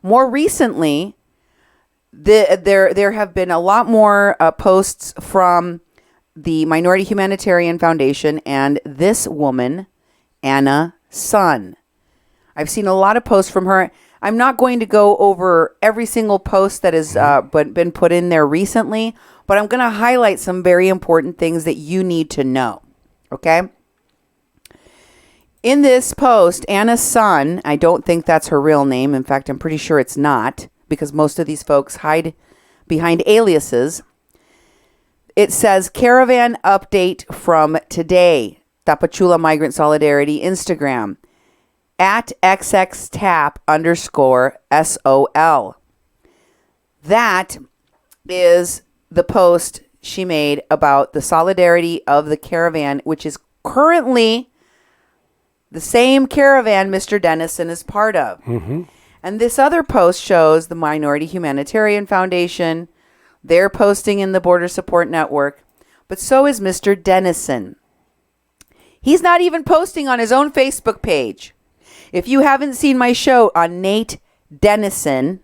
More recently, there have been a lot more posts from the Minority Humanitarian Foundation and this woman, Anna Sun. I've seen a lot of posts from her. I'm not going to go over every single post that has been put in there recently, but I'm going to highlight some very important things that you need to know. Okay? In this post, Anna Sun, I don't think that's her real name. In fact, I'm pretty sure it's not, because most of these folks hide behind aliases. It says, Caravan update from today. Tapachula Migrant Solidarity Instagram. At xxtap_SOL. That is the post she made about the solidarity of the Caravan, which is currently the same Caravan Mr. Dennison is part of. Mm-hmm. And this other post shows the Minority Humanitarian Foundation. They're posting in the Border Support Network. But so is Mr. Dennison. He's not even posting on his own Facebook page. If you haven't seen my show on Nate Dennison,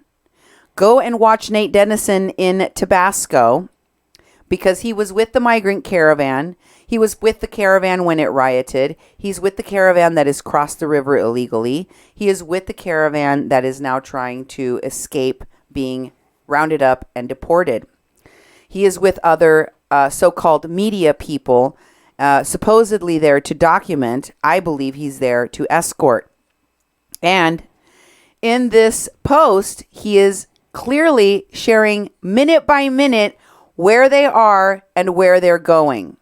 go and watch Nate Dennison in Tabasco, because he was with the migrant caravan. He was with the caravan when it rioted. He's with the caravan that has crossed the river illegally. He is with the caravan that is now trying to escape being rounded up and deported. He is with other so-called media people, supposedly there to document. I believe he's there to escort. And in this post, he is clearly sharing minute by minute where they are and where they're going.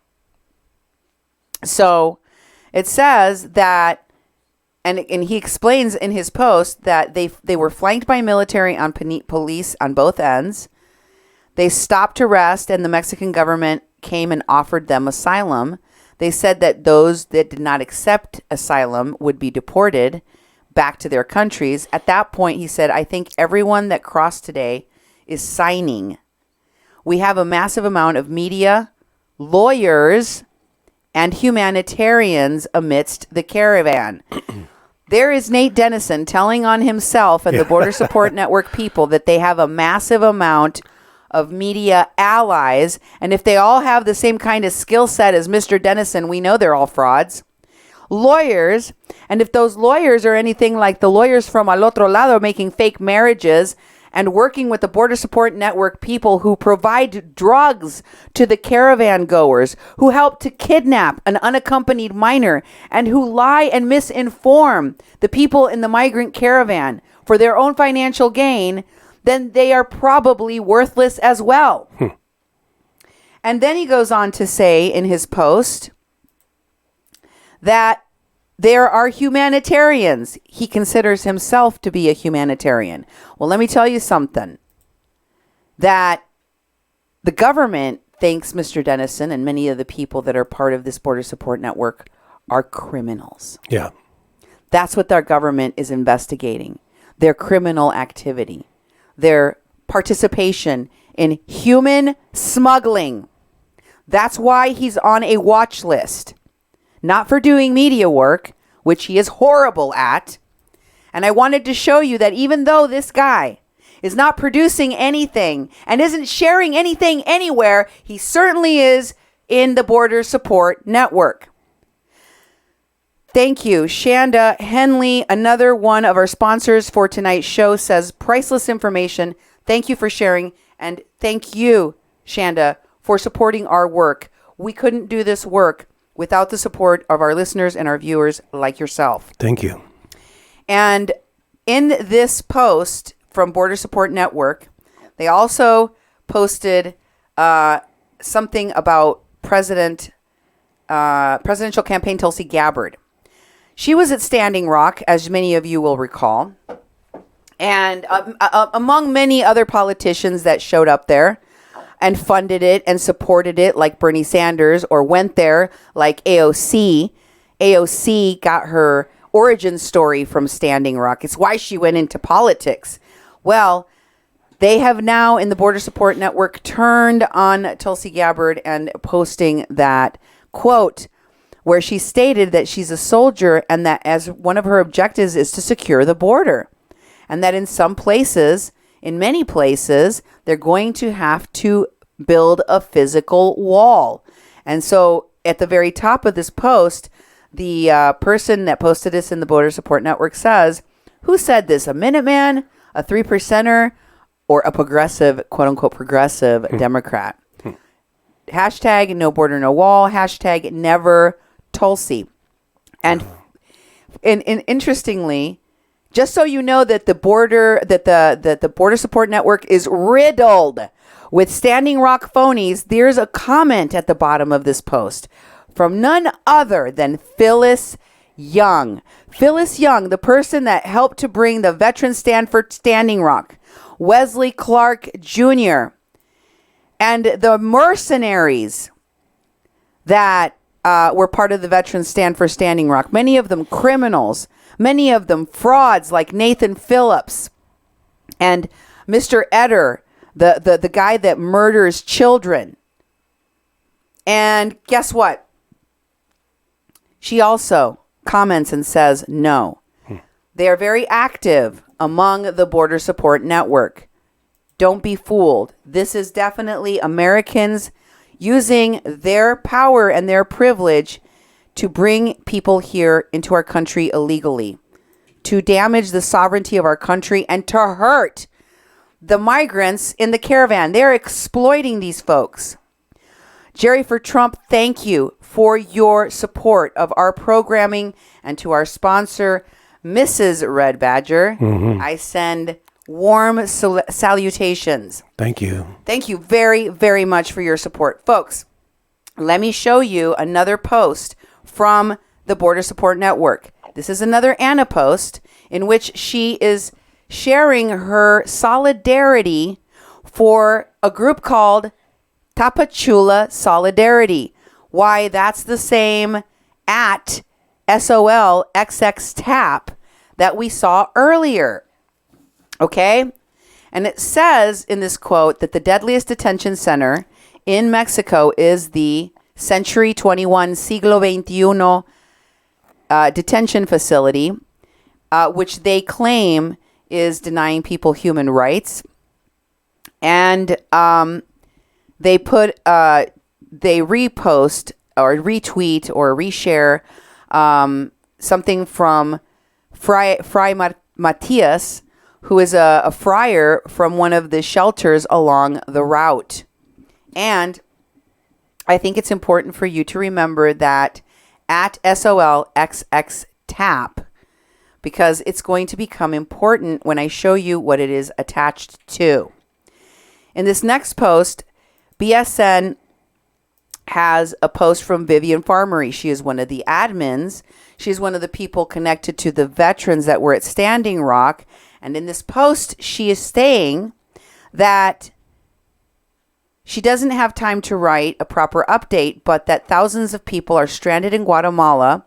So it says that, and he explains in his post that they were flanked by military and police on both ends. They stopped to rest, and the Mexican government came and offered them asylum. They said that those that did not accept asylum would be deported back to their countries. At that point, he said, I think everyone that crossed today is signing. We have a massive amount of media, lawyers, and humanitarians amidst the caravan. There is Nate Dennison telling on himself and the Border Support Network people that they have a massive amount of media allies. And if they all have the same kind of skill set as Mr. Dennison, we know they're all frauds. Lawyers, and if those lawyers are anything like the lawyers from Al Otro Lado making fake marriages and working with the Border Support Network people who provide drugs to the caravan goers, who help to kidnap an unaccompanied minor, and who lie and misinform the people in the migrant caravan for their own financial gain, then they are probably worthless as well. And then he goes on to say in his post that there are humanitarians. He considers himself to be a humanitarian. Well, let me tell you something. That the government thinks Mr. Dennison and many of the people that are part of this Border Support Network are criminals. Yeah. That's what their government is investigating. Their criminal activity. Their participation in human smuggling. That's why he's on a watch list. Not for doing media work, which he is horrible at. And I wanted to show you that even though this guy is not producing anything and isn't sharing anything anywhere, he certainly is in the Border Support Network. Thank you. Shanda Henley, another one of our sponsors for tonight's show, says priceless information. Thank you for sharing. And thank you, Shanda, for supporting our work. We couldn't do this work without the support of our listeners and our viewers like yourself. Thank you. And in this post from Border Support Network, they also posted something about presidential campaign Tulsi Gabbard. She was at Standing Rock, as many of you will recall. And among many other politicians that showed up there and funded it and supported it, like Bernie Sanders, or went there like AOC. AOC got her origin story from Standing Rock. It's why she went into politics. Well, they have now, in the Border Support Network, turned on Tulsi Gabbard and posting that quote, where she stated that she's a soldier and that as one of her objectives is to secure the border. And that in some places, in many places, they're going to have to build a physical wall. And so at the very top of this post, the person that posted this in the Border Support Network says, who said this? A Minuteman, a 3%er, or a progressive, quote unquote, progressive Democrat? Hashtag no border, no wall. Hashtag never Tulsi. And interestingly, just so you know that the border, that the Border Support Network is riddled with Standing Rock phonies, there's a comment at the bottom of this post from none other than Phyllis Young. Phyllis Young, the person that helped to bring the veterans stand for Standing Rock, Wesley Clark Jr., and the mercenaries that were part of the veterans stand for Standing Rock, many of them criminals, many of them frauds like Nathan Phillips and Mr. Etter, the guy that murders children. And guess what? She also comments and says no. They are very active among the Border Support Network. Don't be fooled. This is definitely Americans using their power and their privilege to bring people here into our country illegally, to damage the sovereignty of our country, and to hurt the migrants in the caravan. They're exploiting these folks. Jerry for Trump, thank you for your support of our programming, and to our sponsor, Mrs. Red Badger. I send warm salutations. Thank you. Thank you very, very much for your support. Folks, let me show you another post from the Border Support Network. This is another Anna post in which she is sharing her solidarity for a group called Tapachula Solidarity. Why, that's the same at SOLXXTAP that we saw earlier. Okay? And it says in this quote that the deadliest detention center in Mexico is the Century 21 Siglo XXI detention facility, which they claim is denying people human rights. And they repost or retweet or reshare something from Fray Matias, who is a friar from one of the shelters along the route. And I think it's important for you to remember that at SOLXXTAP, because it's going to become important when I show you what it is attached to. In this next post, BSN has a post from Vivian Farmery. She is one of the admins. She's one of the people connected to the veterans that were at Standing Rock. And in this post, she is saying that she doesn't have time to write a proper update, but that thousands of people are stranded in Guatemala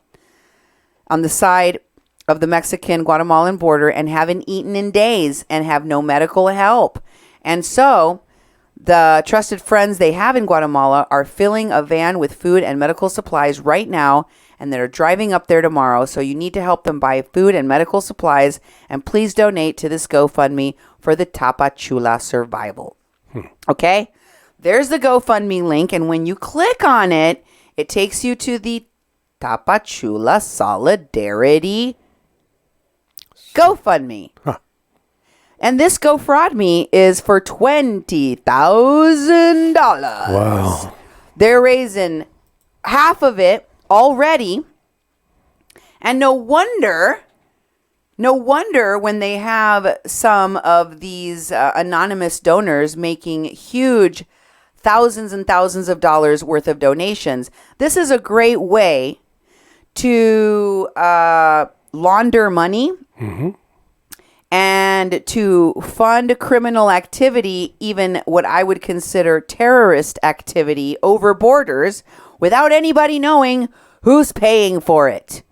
on the side of the Mexican-Guatemalan border and haven't eaten in days and have no medical help. And so the trusted friends they have in Guatemala are filling a van with food and medical supplies right now, and they're driving up there tomorrow. So you need to help them buy food and medical supplies, and please donate to this GoFundMe for the Tapachula survival. Okay? There's the GoFundMe link, and when you click on it, it takes you to the Tapachula Solidarity GoFundMe. Huh. And this GoFraudMe is for $20,000. Wow. They're raising half of it already. And no wonder when they have some of these anonymous donors making huge thousands and thousands of dollars worth of donations. This is a great way to launder money. Mm-hmm. And to fund criminal activity, even what I would consider terrorist activity over borders, without anybody knowing who's paying for it.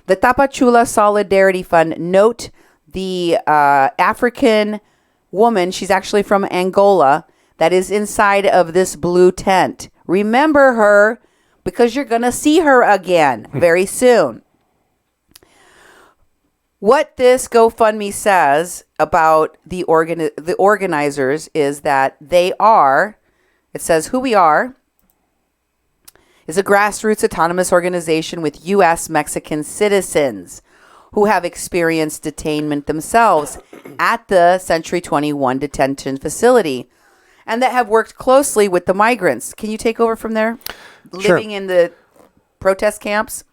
The Tapachula Solidarity Fund, note the African woman, she's actually from Angola, that is inside of this blue tent. Remember her because you're going to see her again very soon. What this GoFundMe says about the organizers is that they are, it says who we are, is a grassroots autonomous organization with U.S. Mexican citizens who have experienced detainment themselves at the Century 21 detention facility and that have worked closely with the migrants. Can you take over from there? Sure. Living in the protest camps?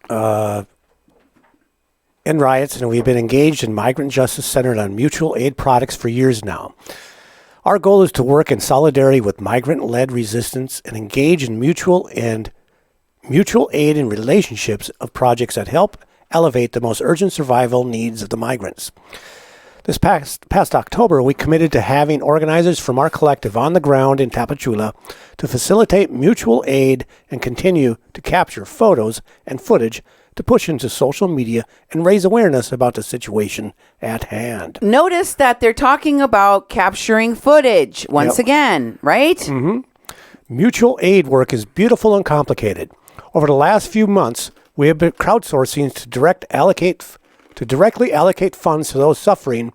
In riots, and we've been engaged in migrant justice centered on mutual aid products for years now. Our goal is to work in solidarity with migrant-led resistance and engage in mutual aid in relationships of projects that help elevate the most urgent survival needs of the migrants. This past October, we committed to having organizers from our collective on the ground in Tapachula to facilitate mutual aid and continue to capture photos and footage to push into social media and raise awareness about the situation at hand. Notice that they're talking about capturing footage once again, right? Mm-hmm. Mutual aid work is beautiful and complicated. Over the last few months, we have been crowdsourcing to directly allocate funds to those suffering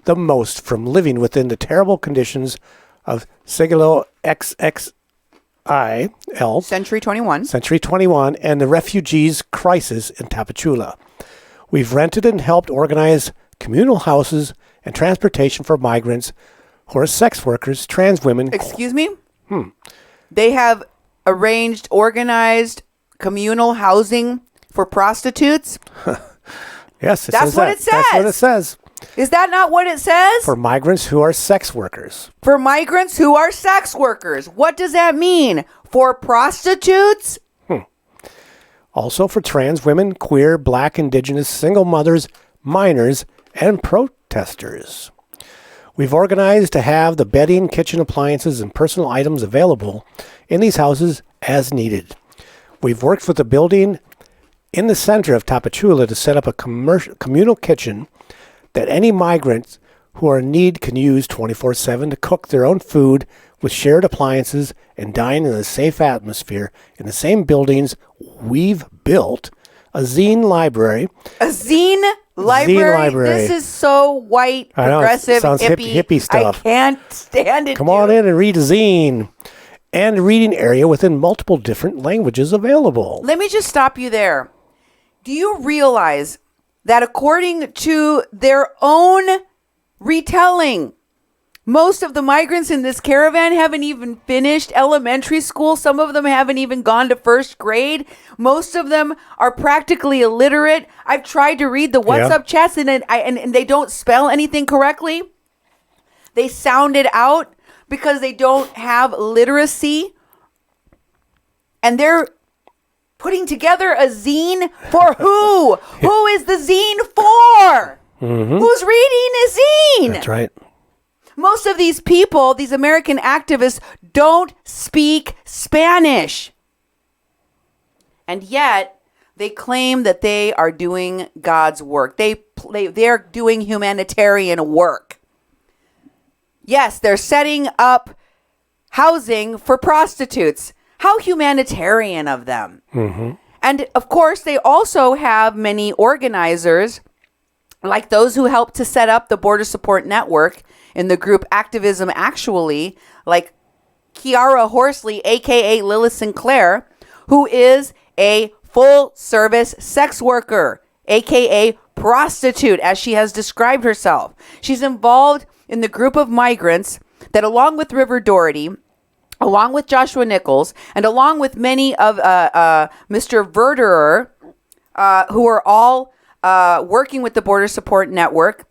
the most from living within the terrible conditions of Sigilo XXIL, Century 21, and the refugees crisis in Tapachula. We've rented and helped organize communal houses and transportation for migrants who are sex workers, trans women. Excuse me? They have organized communal housing for prostitutes? Yes, that's what it says. That's what it says. Is that not what it says? For migrants who are sex workers. For migrants who are sex workers. What does that mean? For prostitutes? Also for trans women, queer, black, indigenous, single mothers, minors, and protesters. We've organized to have the bedding, kitchen appliances, and personal items available in these houses as needed. We've worked with the building in the center of Tapachula to set up a communal kitchen that any migrants who are in need can use 24/7 to cook their own food with shared appliances and dine in a safe atmosphere in the same buildings we've built. A zine library. A zine library? This is so white, progressive, sounds hippie stuff. I can't stand it. Come on in and read a zine. And a reading area within multiple different languages available. Let me just stop you there. Do you realize that according to their own retelling, most of the migrants in this caravan haven't even finished elementary school. Some of them haven't even gone to first grade. Most of them are practically illiterate. I've tried to read the WhatsApp chats and they don't spell anything correctly. They sound it out because they don't have literacy. And they're putting together a zine for who? Who is the zine for? Mm-hmm. Who's reading a zine? That's right. Most of these people, these American activists, don't speak Spanish. And yet, they claim that they are doing God's work. They're doing humanitarian work. Yes, they're setting up housing for prostitutes. How humanitarian of them. Mm-hmm. And of course, they also have many organizers, like those who helped to set up the Border Support Network in the group Activism Actually, like Kiara Horsley, a.k.a. Lilith Sinclair, who is a full-service sex worker, a.k.a. prostitute, as she has described herself. She's involved in the group of migrants that, along with River Doherty, along with Joshua Nichols, and along with many of Mr. Verderer, who are all working with the Border Support Network,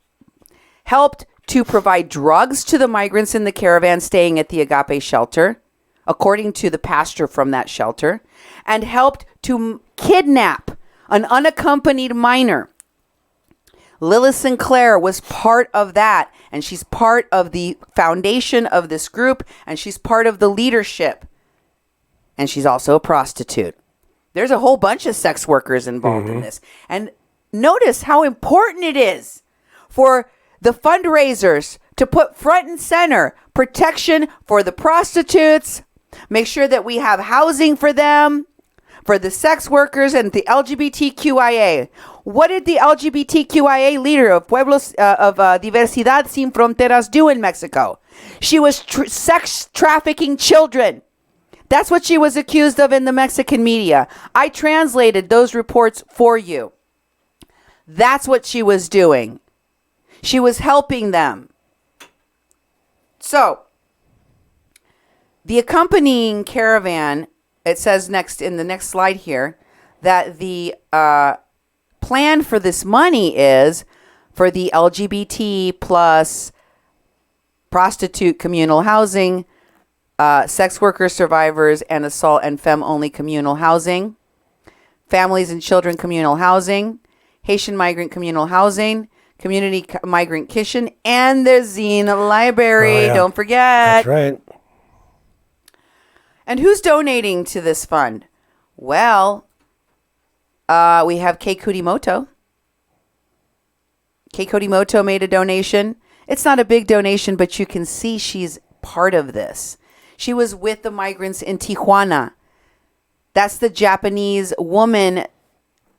helped to provide drugs to the migrants in the caravan staying at the Agape shelter, according to the pastor from that shelter, and helped to kidnap an unaccompanied minor. Lilith Sinclair was part of that, and she's part of the foundation of this group, and she's part of the leadership. And she's also a prostitute. There's a whole bunch of sex workers involved in this. And notice how important it is for the fundraisers to put front and center protection for the prostitutes, make sure that we have housing for them, for the sex workers and the LGBTQIA. What did the LGBTQIA leader of Pueblos of Diversidad Sin Fronteras do in Mexico? She was sex trafficking children. That's what she was accused of in the Mexican media. I translated those reports for you. That's what she was doing. She was helping them. So, the accompanying caravan, it says next in the next slide here, that the plan for this money is for the LGBT plus prostitute communal housing, sex worker survivors and assault and femme-only communal housing, families and children communal housing, Haitian migrant communal housing, community migrant kitchen, and the zine library. Oh, yeah. Don't forget. That's right. And who's donating to this fund? Well, we have Kei Kurimoto. Kei Kurimoto made a donation. It's not a big donation, but you can see she's part of this. She was with the migrants in Tijuana. That's the Japanese woman.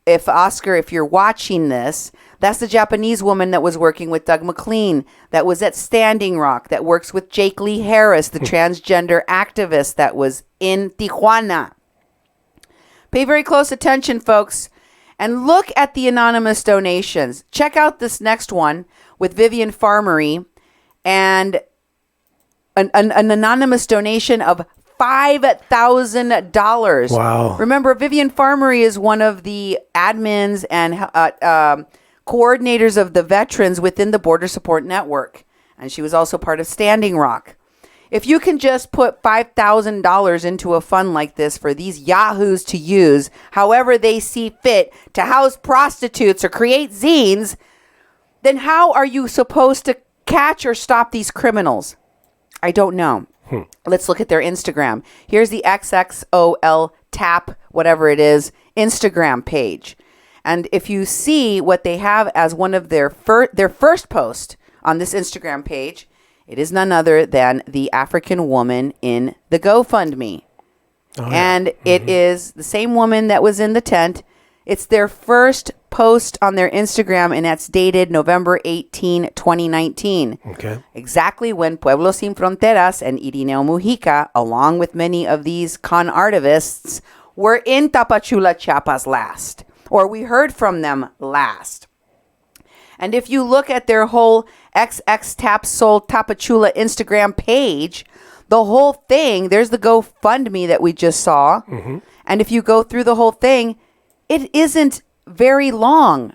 If Oscar, if you're watching this, that's the Japanese woman that was working with Doug McLean, that was at Standing Rock, that works with Jake Lee Harris, the transgender activist that was in Tijuana. Pay very close attention, folks, and look at the anonymous donations. Check out this next one with Vivian Farmery and an anonymous donation of $5,000. Wow. Remember, Vivian Farmery is one of the admins and coordinators of the veterans within the Border Support Network. And she was also part of Standing Rock. If you can just put $5,000 into a fund like this for these yahoos to use however they see fit to house prostitutes or create zines, then how are you supposed to catch or stop these criminals? I don't know. Let's look at their Instagram. Here's the XXOL TAP, whatever it is, Instagram page. And if you see what they have as one of their first post on this Instagram page, it is none other than the African woman in the GoFundMe. Oh, yeah. And it is the same woman that was in the tent. It's their first post on their Instagram, and that's dated November 18, 2019. Okay. Exactly when Pueblo Sin Fronteras and Irineo Mujica, along with many of these con artivists, were in Tapachula, Chiapas last. Or we heard from them last. And if you look at their whole XX Tap Soul Tapachula Instagram page, the whole thing, there's the GoFundMe that we just saw. Mm-hmm. And if you go through the whole thing, it isn't very long.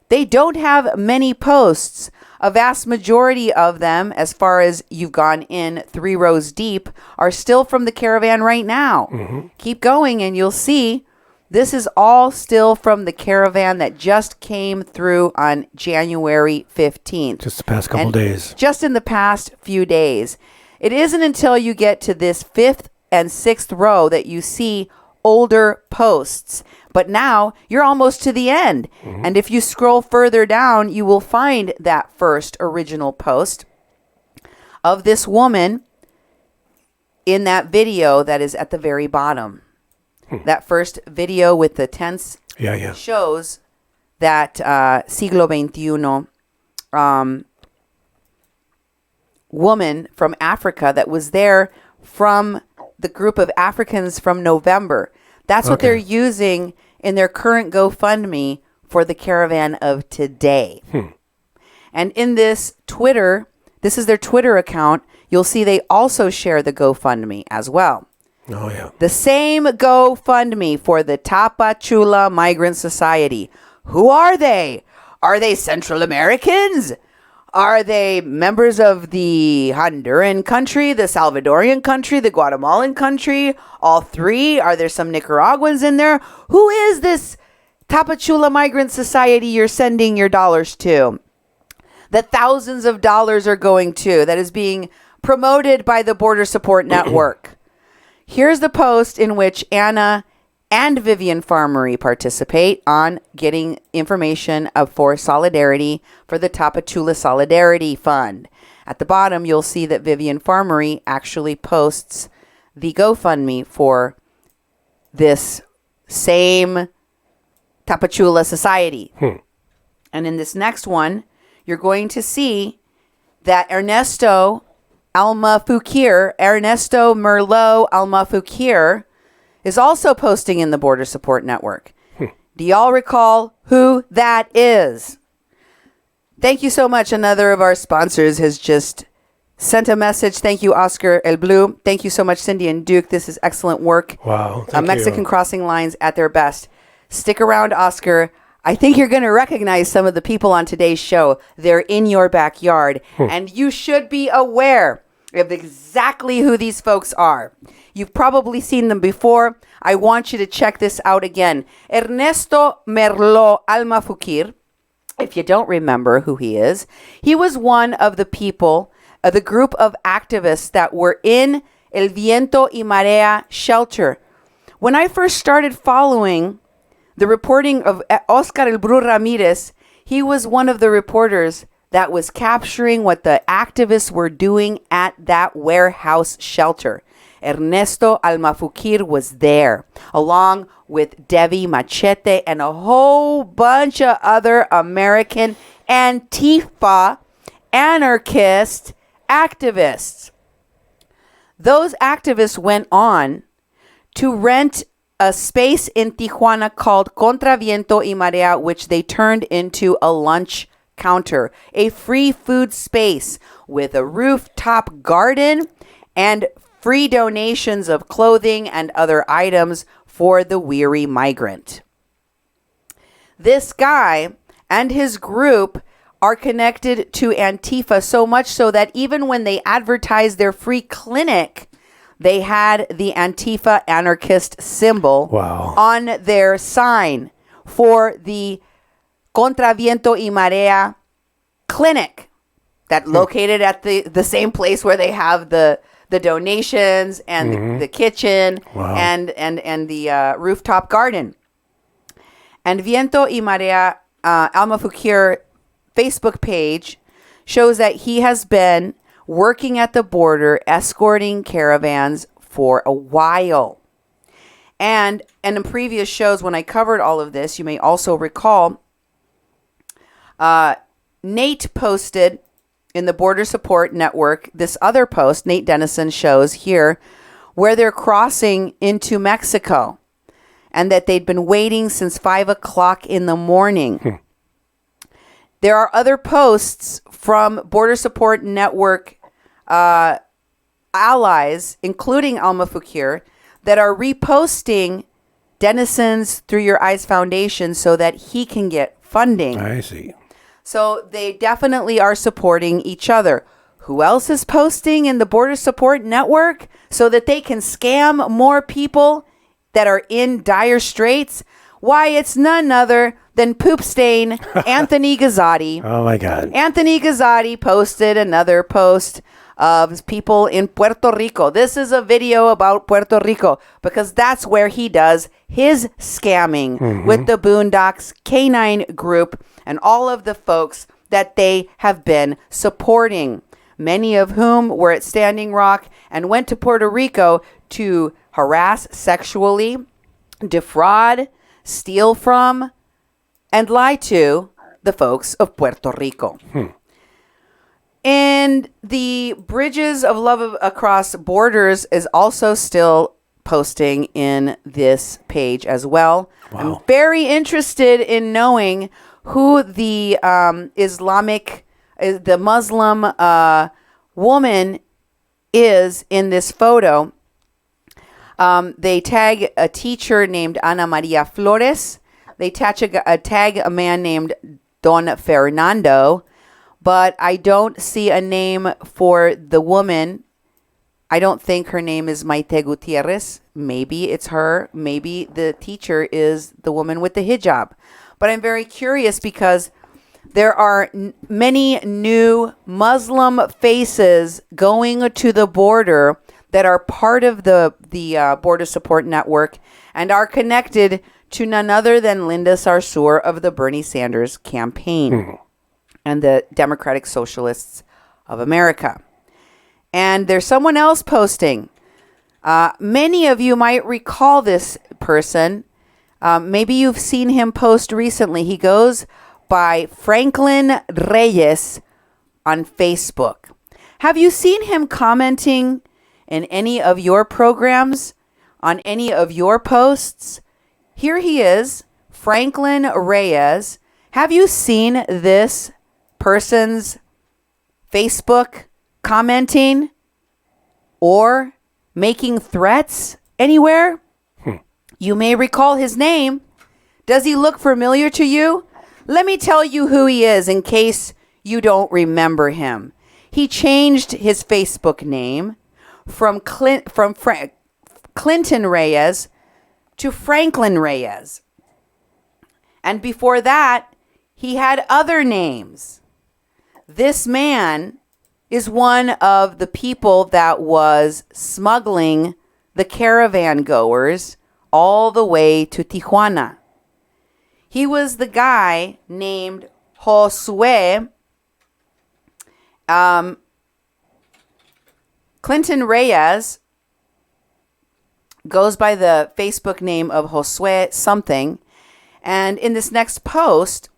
They don't have many posts. A vast majority of them, as far as you've gone in 3 rows deep, are still from the caravan right now. Mm-hmm. Keep going and you'll see this is all still from the caravan that just came through on January 15th. Just the past couple days. Just in the past few days. It isn't until you get to this 5th and 6th row that you see older posts. But now you're almost to the end. Mm-hmm. And if you scroll further down, you will find that first original post of this woman in that video that is at the very bottom. That first video with the tents shows that Siglo XXI woman from Africa that was there from the group of Africans from November. That's what they're using in their current GoFundMe for the Caravan of today. And in this is their Twitter account, you'll see they also share the GoFundMe as well. Oh, yeah. The same GoFundMe for the Tapachula Migrant Society. Who are they? Are they Central Americans? Are they members of the Honduran country, the Salvadorian country, the Guatemalan country? All three? Are there some Nicaraguans in there? Who is this Tapachula Migrant Society you're sending your dollars to? That thousands of dollars are going to, that is being promoted by the Border Support Network. Here's the post in which Anna and Vivian Farmery participate on getting information for solidarity for the Tapachula Solidarity Fund. At the bottom, you'll see that Vivian Farmery actually posts the GoFundMe for this same Tapachula Society. And in this next one, you're going to see that Ernesto Merlot Almafukir is also posting in the Border Support Network. Do y'all recall who that is? Thank you so much. Another of our sponsors has just sent a message. Thank you, Oscar El Blue. Thank you so much, Cindy and Duke. This is excellent work. Wow. Mexican Crossing Lines at their best. Stick around, Oscar. I think you're going to recognize some of the people on today's show. They're in your backyard, and you should be aware of exactly who these folks are. You've probably seen them before. I want you to check this out again. Ernesto Merlot Almafukir, if you don't remember who he is, he was one of the people, the group of activists that were in El Viento y Marea shelter. When I first started following the reporting of Oscar El Bru Ramirez, he was one of the reporters that was capturing what the activists were doing at that warehouse shelter. Ernesto Almafukir was there, along with Devi Machete and a whole bunch of other American Antifa anarchist activists. Those activists went on to rent a space in Tijuana called Contra Viento y Marea, which they turned into a lunch counter, a free food space with a rooftop garden and free donations of clothing and other items for the weary migrant. This guy and his group are connected to Antifa, so much so that even when they advertised their free clinic, they had the Antifa anarchist symbol on their sign for the Contra Viento y Marea clinic that located at the same place where they have the donations and the kitchen and the rooftop garden. And Viento y Marea Almafukir Facebook page shows that he has been working at the border, escorting caravans for a while. And in previous shows, when I covered all of this, you may also recall, Nate posted in the Border Support Network this other post, Nate Dennison shows here, where they're crossing into Mexico and that they'd been waiting since 5 o'clock in the morning. There are other posts from Border Support Network allies, including Almafukir, that are reposting Dennison's Through Your Eyes Foundation so that he can get funding. I see. So they definitely are supporting each other. Who else is posting in the Border Support Network so that they can scam more people that are in dire straits? Why, it's none other than poop stain Anthony Gazzotti. Oh, my God. Anthony Gazzotti posted another post of people in Puerto Rico. This is a video about Puerto Rico because that's where he does his scamming with the Boondocks K9 group and all of the folks that they have been supporting, many of whom were at Standing Rock and went to Puerto Rico to harass sexually, defraud, steal from, and lie to the folks of Puerto Rico. And the Bridges of Love Across Borders is also still posting in this page as well. Wow. I'm very interested in knowing who the the Muslim woman is in this photo. They tag a teacher named Ana Maria Flores. They tag a man named Don Fernando, but I don't see a name for the woman. I don't think her name is Maite Gutierrez. Maybe it's her. Maybe the teacher is the woman with the hijab. But I'm very curious because there are many new Muslim faces going to the border that are part of the Border Support Network and are connected to none other than Linda Sarsour of the Bernie Sanders campaign and the Democratic Socialists of America. And there's someone else posting. Many of you might recall this person. Maybe you've seen him post recently. He goes by Franklin Reyes on Facebook. Have you seen him commenting in any of your programs, on any of your posts? Here he is, Franklin Reyes. Have you seen this person's Facebook commenting or making threats anywhere? You may recall his name. Does he look familiar to you? Let me tell you who he is in case you don't remember him. He changed his Facebook name from Clinton Reyes to Franklin Reyes. And before that, he had other names. This man is one of the people that was smuggling the caravan goers all the way to Tijuana. He was the guy named Josue. Clinton Reyes goes by the Facebook name of Josue something. And in this next post,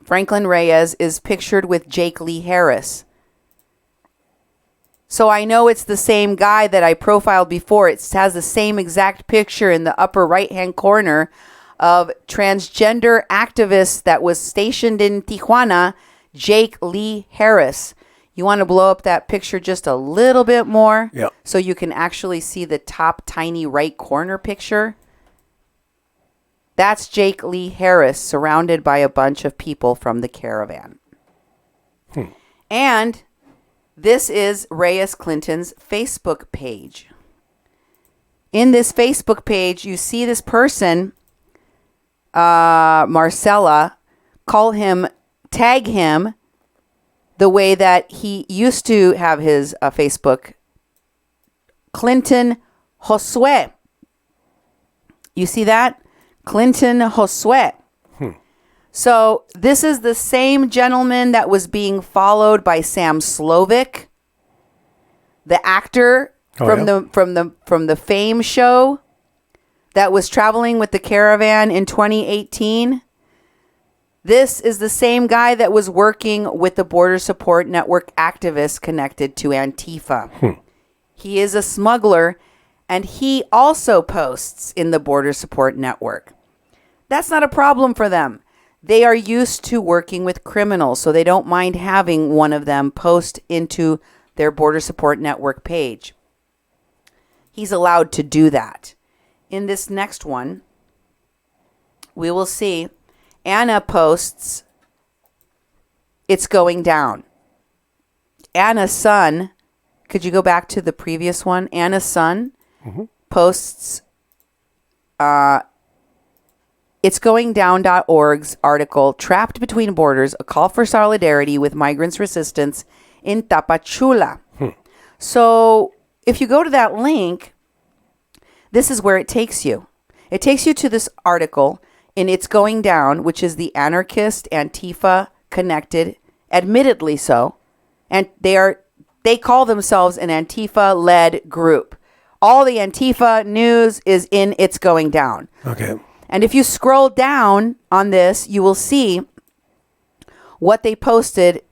Franklin Reyes is pictured with Jake Lee Harris. So I know it's the same guy that I profiled before. It has the same exact picture in the upper right-hand corner of transgender activist that was stationed in Tijuana, Jake Lee Harris. You want to blow up that picture just a little bit more so you can actually see the top tiny right corner picture? That's Jake Lee Harris surrounded by a bunch of people from the caravan. And this is Reyes Clinton's Facebook page. In this Facebook page, you see this person, Marcella, tag him the way that he used to have his Facebook, Clinton Josue. You see that? Clinton Josue. So this is the same gentleman that was being followed by Sam Slovic, the actor from the Fame show that was traveling with the caravan in 2018. This is the same guy that was working with the Border Support Network activists connected to Antifa. He is a smuggler, and he also posts in the Border Support Network. That's not a problem for them. They are used to working with criminals, so they don't mind having one of them post into their Border Support Network page. He's allowed to do that. In this next one, we will see Anna posts, "It's going down." Anna's son, could you go back to the previous one? Anna's son posts, It's Going Down.org's article, "Trapped Between Borders, a call for solidarity with migrants' resistance in Tapachula." So if you go to that link, this is where it takes you. It takes you to this article in It's Going Down, which is the anarchist Antifa connected, admittedly so, and they call themselves an Antifa-led group. All the Antifa news is in It's Going Down. Okay. And if you scroll down on this, you will see what they posted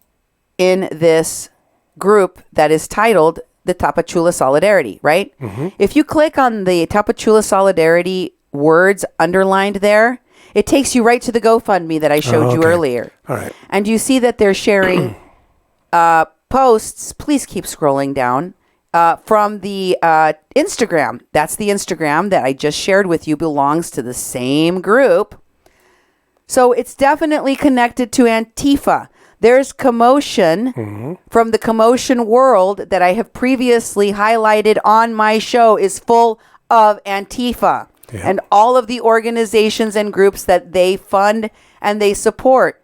in this group that is titled the Tapachula Solidarity, right? If you click on the Tapachula Solidarity words underlined there, it takes you right to the GoFundMe that I showed you earlier. All right. And you see that they're sharing posts. Please keep scrolling down. From the Instagram. That's the Instagram that I just shared with you, belongs to the same group. So it's definitely connected to Antifa. There's commotion from the commotion world that I have previously highlighted on my show is full of Antifa and all of the organizations and groups that they fund and they support.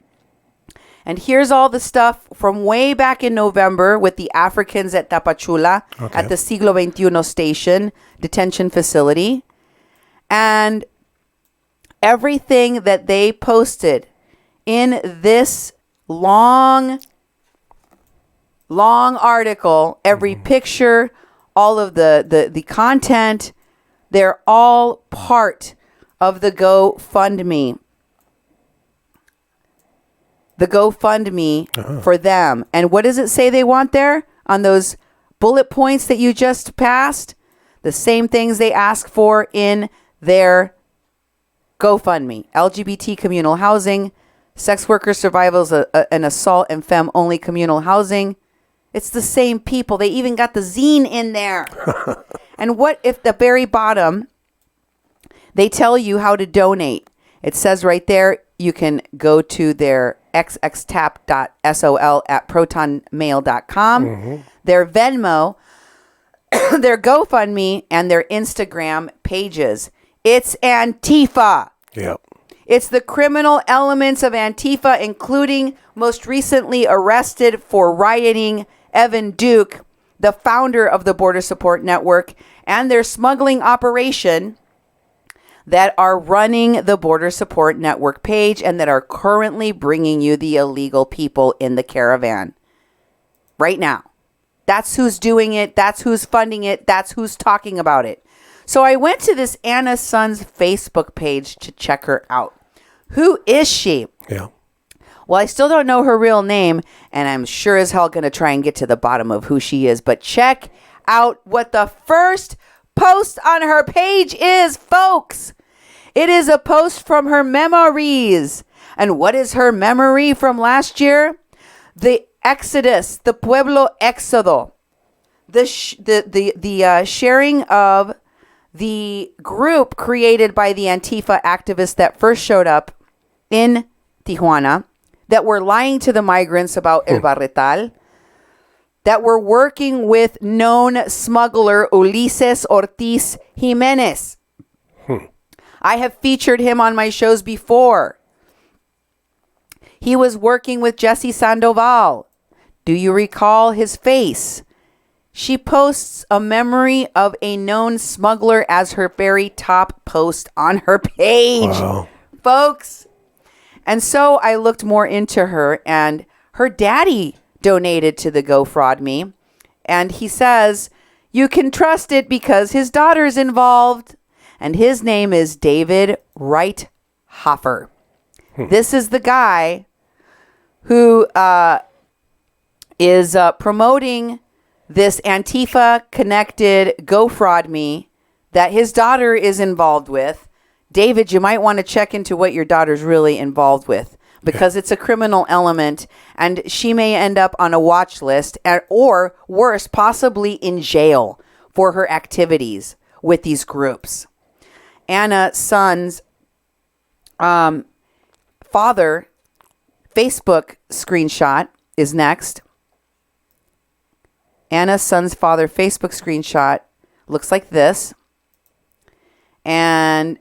And here's all the stuff from way back in November with the Africans at Tapachula at the Siglo XXI station detention facility. And everything that they posted in this long article, every picture, all of the content, they're all part of the GoFundMe. The GoFundMe for them. And what does it say they want there on those bullet points that you just passed? The same things they ask for in their GoFundMe. LGBT communal housing, sex worker survivals and assault and femme only communal housing. It's the same people. They even got the zine in there. And what if the very bottom, they tell you how to donate. It says right there, you can go to their xxtap.sol@protonmail.com, their Venmo, their GoFundMe, and their Instagram pages. It's Antifa. Yep. It's the criminal elements of Antifa, including most recently arrested for rioting Evan Duke, the founder of the Border Support Network, and their smuggling operation that are running the Border Support Network page and that are currently bringing you the illegal people in the caravan right now. That's who's doing it. That's who's funding it. That's who's talking about it. So I went to this Anna Son's Facebook page to check her out. Who is she? Yeah. Well, I still don't know her real name, and I'm sure as hell going to try and get to the bottom of who she is. But check out what the first post on her page is, folks. It is a post from her memories. And what is her memory from last year? The Exodus, the Pueblo Éxodo, the sharing of the group created by the Antifa activists that first showed up in Tijuana, that were lying to the migrants about El Barretal, that were working with known smuggler Ulises Ortiz Jimenez. I have featured him on my shows before. He was working with Jesse Sandoval. Do you recall his face? She posts a memory of a known smuggler as her very top post on her page. Wow. Folks. And so I looked more into her, and her daddy donated to the GoFraudMe. And he says, you can trust it because his daughter's involved. And his name is David Reithofer. This is the guy who is promoting this Antifa-connected GoFraudMe that his daughter is involved with. David, you might want to check into what your daughter's really involved with, because it's a criminal element, and she may end up on a watch list, or worse, possibly in jail for her activities with these groups. Anna Son's father Facebook screenshot is next. Anna Son's father Facebook screenshot looks like this. And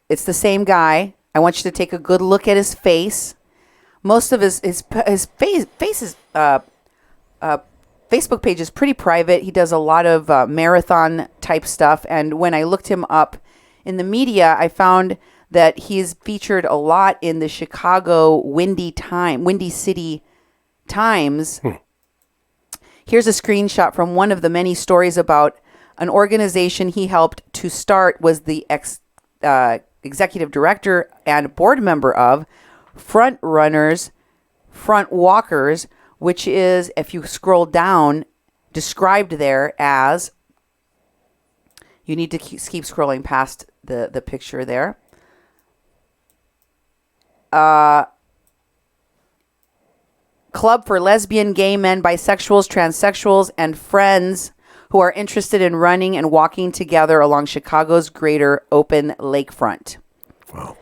it's the same guy. I want you to take a good look at his face. Most of his Facebook page is pretty private. He does a lot of marathon type stuff. And when I looked him up in the media, I found that he's featured a lot in the Chicago Windy City Times. Here's a screenshot from one of the many stories about an organization he helped to start, was the executive director and board member of Front Runners, Front Walkers, which is, if you scroll down described there as, you need to keep scrolling past the picture there. Club for lesbian, gay men, bisexuals, transsexuals, and friends who are interested in running and walking together along Chicago's greater open lakefront. Wow.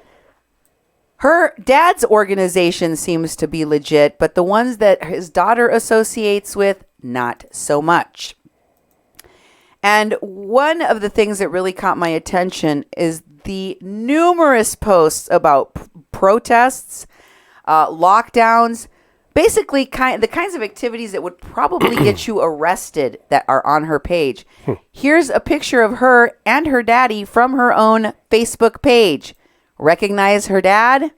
Her dad's organization seems to be legit, but the ones that his daughter associates with, not so much. And one of the things that really caught my attention is the numerous posts about protests, lockdowns, basically the kinds of activities that would probably get you arrested that are on her page. Here's a picture of her and her daddy from her own Facebook page. Recognize her dad?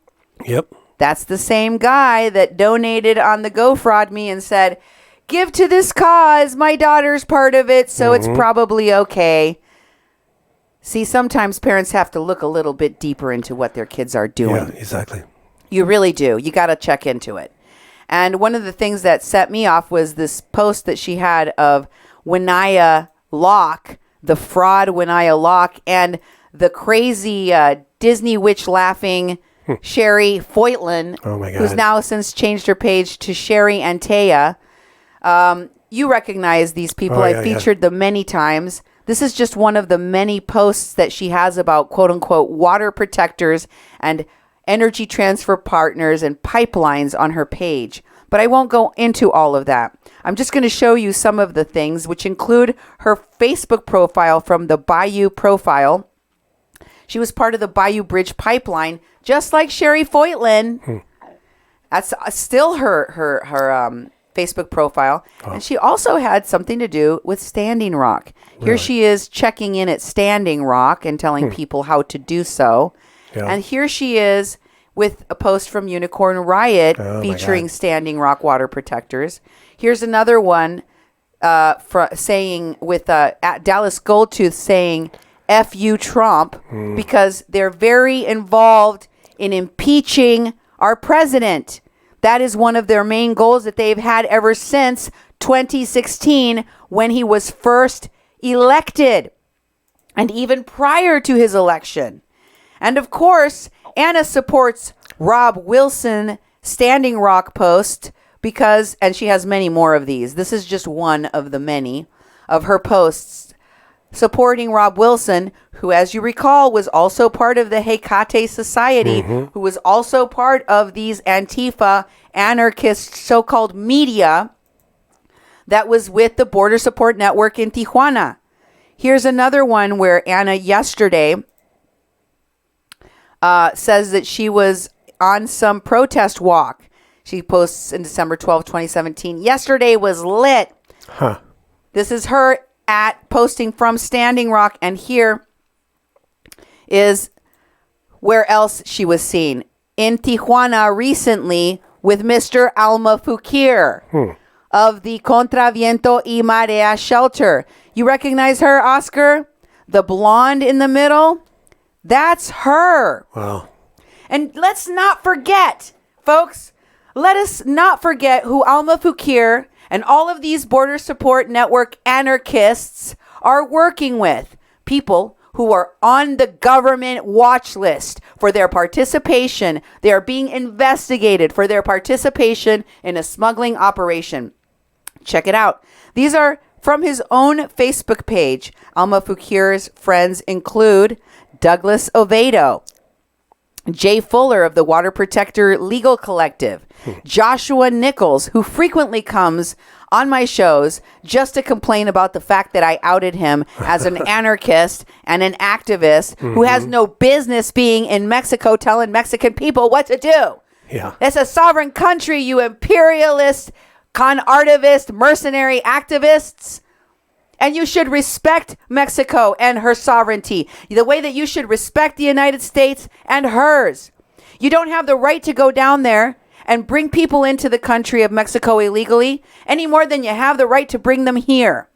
Yep. That's the same guy that donated on the GoFraudMe and said, give to this cause. My daughter's part of it, so it's probably okay. See, sometimes parents have to look a little bit deeper into what their kids are doing. Yeah, exactly. You really do. You got to check into it. And one of the things that set me off was this post that she had of Winnaya Locke, the fraud Winnaya Locke, and the crazy Disney witch laughing Sherry Foytlin, who's now since changed her page to Sherry Antea. You recognize these people. I featured them many times. This is just one of the many posts that she has about quote unquote water protectors and energy transfer partners and pipelines on her page. But I won't go into all of that. I'm just going to show you some of the things, which include her Facebook profile from the Bayou profile. She was part of the Bayou Bridge pipeline, just like Sherry Foytlin. That's still her Facebook profile. Oh. And she also had something to do with Standing Rock. Really? Here she is checking in at Standing Rock and telling people how to do so. Yeah. And here she is with a post from Unicorn Riot featuring Standing Rock water protectors. Here's another one saying with at Dallas Goldtooth saying, F you Trump, because they're very involved in impeaching our president. That is one of their main goals that they've had ever since 2016 when he was first elected and even prior to his election. And of course, Anna supports Rob Wilson Standing Rock post because, and she has many more of these. This is just one of the many of her posts supporting Rob Wilson, who, as you recall, was also part of the Hecate Society, who was also part of these Antifa anarchist so-called media that was with the Border Support Network in Tijuana. Here's another one where Anna yesterday says that she was on some protest walk. She posts in December 12, 2017. Yesterday was lit. This is her at posting from Standing Rock, and here is where else she was seen. In Tijuana recently with Mr. Alma Fukir of the Contra Viento y Marea shelter. You recognize her, Oscar? The blonde in the middle? That's her. Wow. And let's not forget, folks, let us not forget who Alma Fukir and all of these Border Support Network anarchists are working with. People who are on the government watch list for their participation. They are being investigated for their participation in a smuggling operation. Check it out. These are from his own Facebook page. Alma Fukir's friends include Douglas Oviedo, Jay Fuller of the Water Protector Legal Collective, Joshua Nichols, who frequently comes on my shows just to complain about the fact that I outed him as an anarchist and an activist who has no business being in Mexico telling Mexican people what to do. Yeah. It's a sovereign country, you imperialist, con artivist, mercenary activists. And you should respect Mexico and her sovereignty, the way that you should respect the United States and hers. You don't have the right to go down there and bring people into the country of Mexico illegally any more than you have the right to bring them here.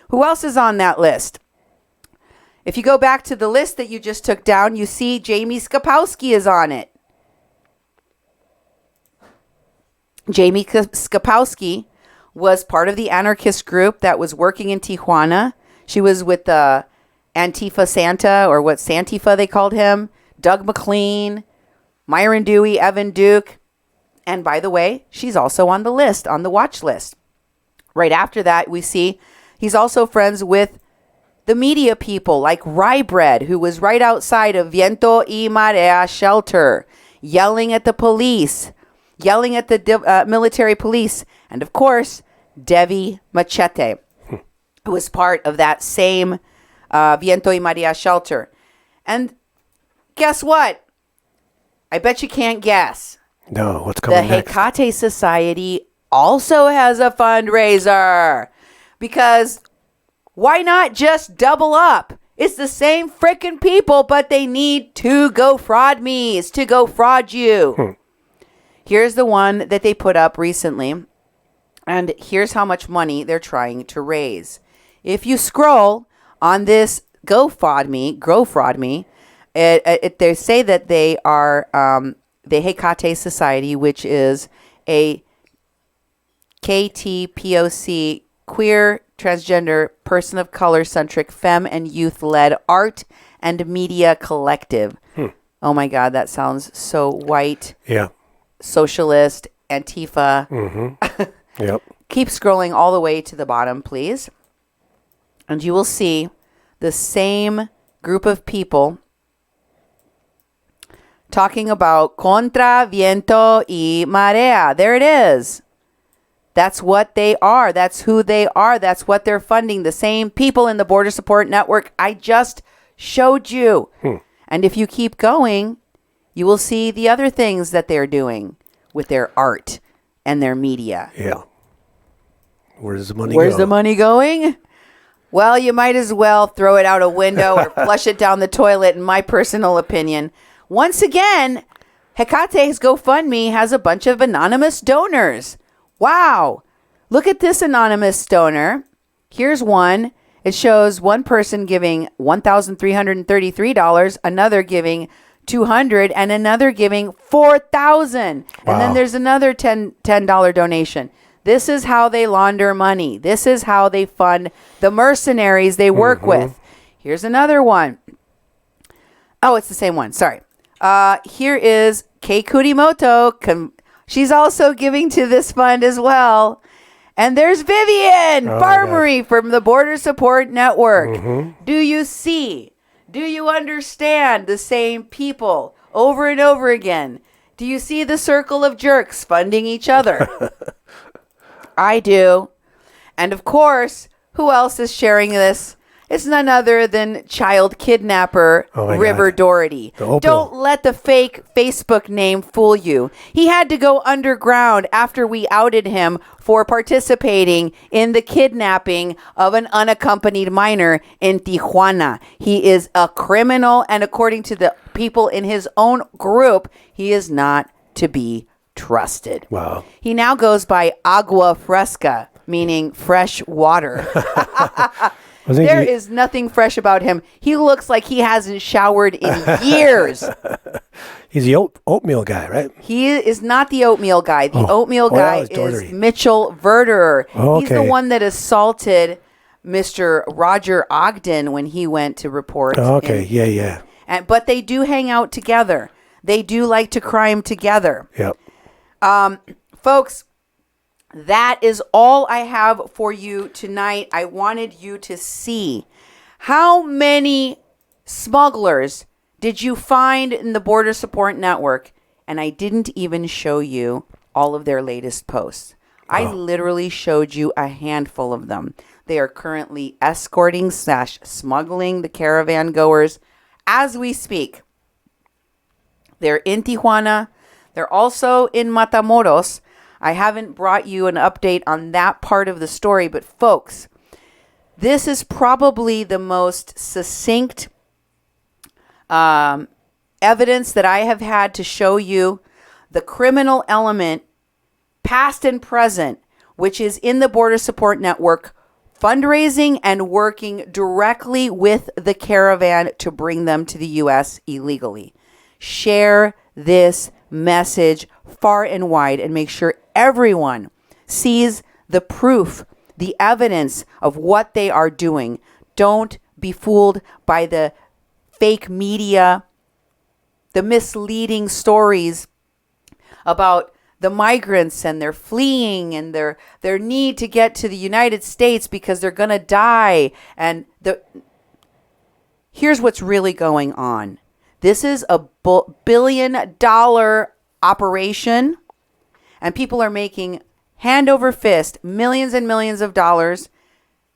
Who else is on that list? If you go back to the list that you just took down, you see Jamie Skopowski is on it. Jamie Skopowski was part of the anarchist group that was working in Tijuana. She was with the Antifa Santa, or what Santifa they called him, Doug McLean, Myron Dewey, Evan Duke. And by the way, she's also on the list, on the watch list. Right after that, we see he's also friends with the media people like Rye Bread, who was right outside of Viento y Marea shelter, yelling at the police, yelling at the military police. And of course, Devi Machete, who was part of that same Viento y Marea shelter. And guess what? I bet you can't guess. No, what's coming next? The Hecate Society also has a fundraiser. Because why not just double up? It's the same freaking people, but they need to go fraud me's to go fraud you. Here's the one that they put up recently. And here's how much money they're trying to raise. If you scroll on this GoFraudMe, they say that they are the Hecate Society, which is a KTPOC, queer, transgender, person of color centric, femme and youth led art and media collective. Oh my God, that sounds so white. Yeah. Socialist, Antifa. Yep. Keep scrolling all the way to the bottom, please. And you will see the same group of people talking about contra viento y marea. There it is. That's what they are. That's who they are. That's what they're funding. The same people in the Border Support Network I just showed you. And if you keep going, you will see the other things that they're doing with their art and their media. Yeah. Where's the money going? Well, you might as well throw it out a window or flush it down the toilet, in my personal opinion. Once again, Hecate's GoFundMe has a bunch of anonymous donors. Wow. Look at this anonymous donor. Here's one. It shows one person giving $1,333, another giving $200, and another giving $4,000. And then there's another $10 donation. This is how they launder money. This is how they fund the mercenaries they work with. Here's another one. Oh, it's the same one. Sorry. Here is Kei Kurimoto. She's also giving to this fund as well. And there's Vivian Farmery from the Border Support Network. Do you see? Do you understand the same people over and over again? Do you see the circle of jerks funding each other? I do. And of course, who else is sharing this? It's none other than child kidnapper River Doherty. Don't let the fake Facebook name fool you. He had to go underground after we outed him for participating in the kidnapping of an unaccompanied minor in Tijuana. He is a criminal, and according to the people in his own group, he is not to be trusted. Wow. He now goes by Agua Fresca, meaning fresh water. There is nothing fresh about him. He looks like he hasn't showered in years. He's the oatmeal guy, right? He is not the oatmeal guy. The oatmeal guy is Mitchell Verderer. He's the one that assaulted Mr. Roger Ogden when he went to report. Yeah. But they do hang out together. They do like to crime together. Yep. Folks, that is all I have for you tonight. I wanted you to see how many smugglers did you find in the Border Support Network, and I didn't even show you all of their latest posts. I literally showed you a handful of them. They are currently escorting / smuggling the caravan goers as we speak. They're in Tijuana. They're also in Matamoros. I haven't brought you an update on that part of the story, but folks, this is probably the most succinct evidence that I have had to show you the criminal element, past and present, which is in the Border Support Network, fundraising and working directly with the caravan to bring them to the U.S. illegally. Share this message far and wide and make sure everyone sees the proof, the evidence of what they are doing. Don't be fooled by the fake media, the misleading stories about the migrants and their fleeing and their need to get to the United States because they're going to die. And here's what's really going on. This is a billion-dollar operation, and people are making hand over fist millions and millions of dollars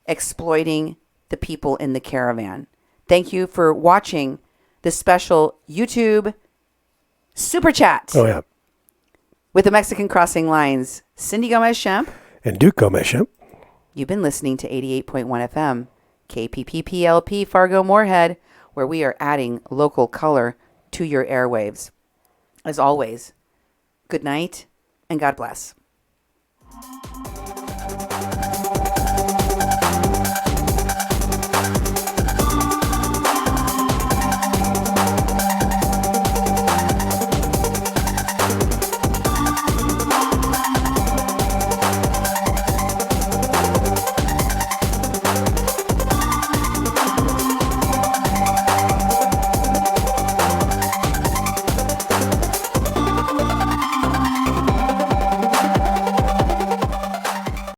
exploiting the people in the caravan. Thank you for watching this special YouTube Super Chat. Oh, yeah. With the Mexican Crossing Lines, Cindy Gomez-Schempp. And Duke Gomez-Schempp. You've been listening to 88.1 FM, KPPPLP, Fargo Moorhead, where we are adding local color to your airwaves. As always, good night and God bless.